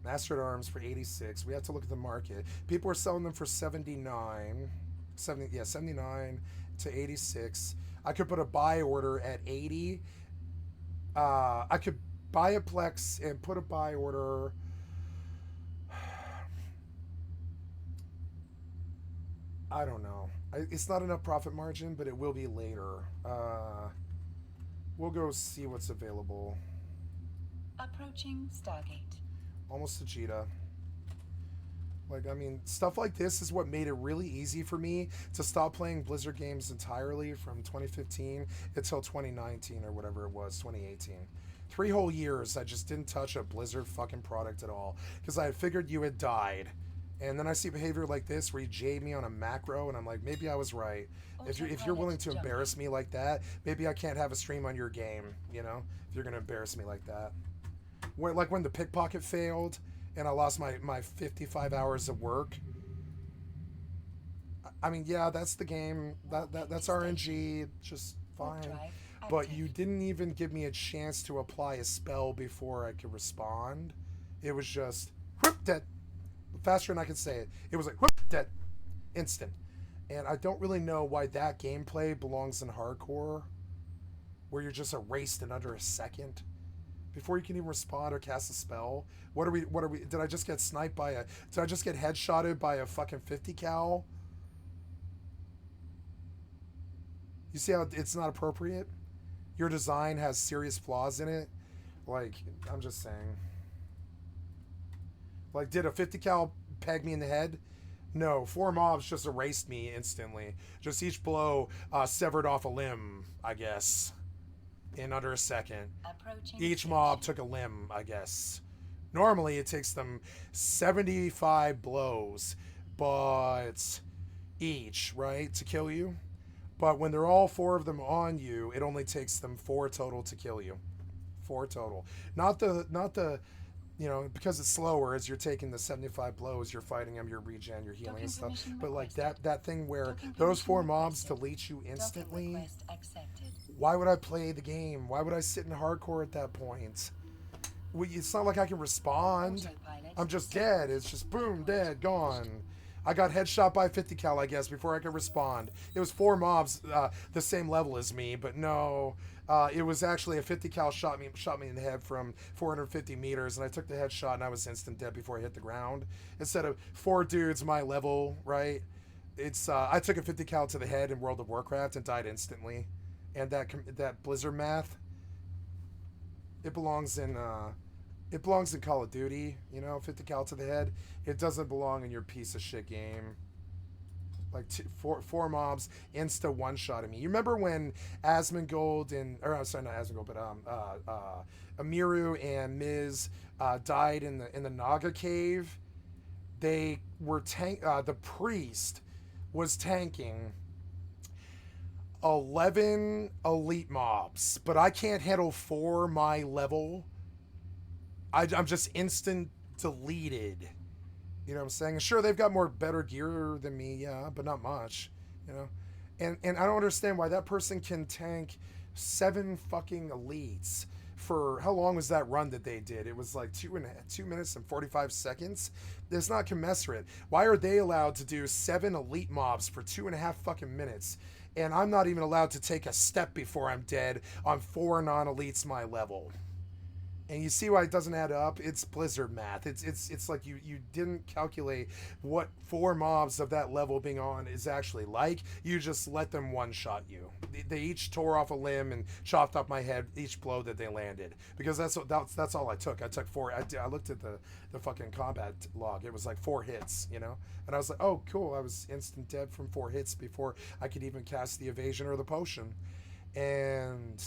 Speaker 1: Master at Arms for 86. We have to look at the market. People are selling them for 79 to 86. I could put a buy order at 80. I could buy a Plex and put a buy order. I don't know. It's not enough profit margin, but it will be later. We'll go see what's available.
Speaker 2: Approaching Stargate.
Speaker 1: Almost Vegeta. Like, I mean, stuff like this is what made it really easy for me to stop playing Blizzard games entirely from 2015 until 2019 or whatever it was, 2018. 3 whole years I just didn't touch a Blizzard fucking product at all because I had figured you had died. And then I see behavior like this where you jade me on a macro, and I'm like, maybe I was right. If you're willing to embarrass me like that, maybe I can't have a stream on your game, you know? If you're going to embarrass me like that. Like when the pickpocket failed and I lost my 55 hours of work. I mean, yeah, that's the game. That's RNG. Just fine. But you didn't even give me a chance to apply a spell before I could respond. It was just whoop, dead. Faster than I could say it. It was like whoop, dead. Instant. And I don't really know why that gameplay belongs in hardcore, where you're just erased in under a second before you can even respond or cast a spell. What are we did I just get sniped by did I just get headshotted by a fucking 50 cal? You see how it's not appropriate? Your design has serious flaws in it. Like, I'm just saying. Like, did a 50 cal peg me in the head? No, 4 mobs just erased me instantly. Just each blow severed off a limb, I guess. In under a second. Each mob took a limb, I guess. Normally it takes them 75 blows, but each, right, to kill you. But when they're all 4 of them on you, it only takes them 4 total to kill you. 4 total. Not the you know, because it's slower as you're taking the 75 blows, you're fighting them, you're regen, you're healing and stuff. But like that thing where those 4 mobs delete you instantly. Why would I play the game? Why would I sit in hardcore at that point? It's not like I can respond. I'm just dead. It's just boom, dead, gone. I got headshot by 50 cal, I guess, before I could respond. It was 4 mobs the same level as me, but no. It was actually a 50 cal shot me in the head from 450 meters, and I took the headshot and I was instant dead before I hit the ground. Instead of 4 dudes my level, right? It's I took a 50 cal to the head in World of Warcraft and died instantly. And that Blizzard math, it belongs in Call of Duty, you know, 50 cal to the head. It doesn't belong in your piece of shit game. Like 4 mobs insta one-shotted me. You remember when Asmongold not Asmongold, but Amiru and Miz died in the Naga cave? They were the priest was tanking 11 elite mobs, but I can't handle 4 my level. I'm just instant deleted. You know what I'm saying? Sure, they've got better gear than me, yeah, but not much, you know? And I don't understand why that person can tank 7 fucking elites for how long was that run that they did? It was like 2 minutes and 45 seconds. It's not commensurate. Why are they allowed to do 7 elite mobs for 2.5 fucking minutes? And I'm not even allowed to take a step before I'm dead on 4 non-elites my level. And you see why it doesn't add up? It's Blizzard math. It's like you didn't calculate what 4 mobs of that level being on is actually like. You just let them one-shot you. They each tore off a limb and chopped off my head each blow that they landed. Because that's all I took. I took 4. I looked at the fucking combat log. It was like 4 hits, you know? And I was like, oh, cool. I was instant dead from 4 hits before I could even cast the evasion or the potion. And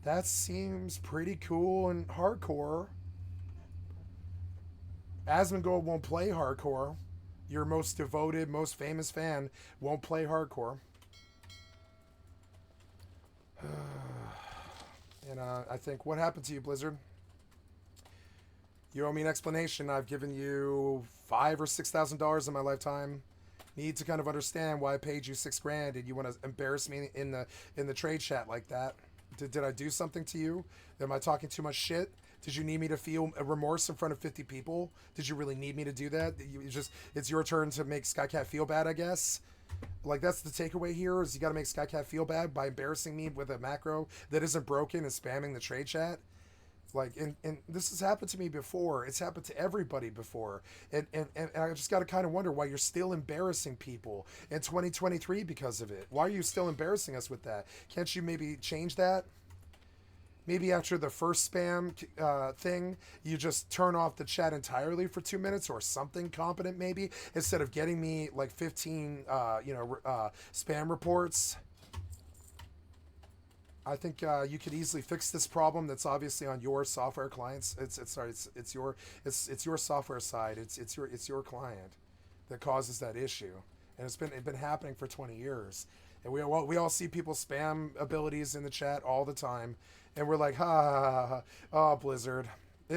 Speaker 1: that seems pretty cool and hardcore. Asmongold won't play hardcore. Your most devoted, most famous fan won't play hardcore. And I think, what happened to you, Blizzard? You owe me an explanation. I've given you $5,000 or $6,000 in my lifetime. Need to kind of understand why I paid you $6,000 and you want to embarrass me in the trade chat like that. Did I do something to you? Am I talking too much shit? Did you need me to feel a remorse in front of 50 people? Did you really need me to do that? It's your turn to make Skycat feel bad, I guess. Like, that's the takeaway here, is you got to make Skycat feel bad by embarrassing me with a macro that isn't broken and spamming the trade chat. Like, and this has happened to me before. It's happened to everybody before. And I just got to kind of wonder why you're still embarrassing people in 2023 because of it. Why are you still embarrassing us with that? Can't you maybe change that? Maybe after the first spam thing, you just turn off the chat entirely for 2 minutes or something competent maybe, instead of getting me like 15 spam reports. I think you could easily fix this problem. That's obviously on your software clients. It's your software side. It's your client that causes that issue, and it's been happening for 20 years. And we all see people spam abilities in the chat all the time, and we're like, ha ha ha ha, oh, Blizzard.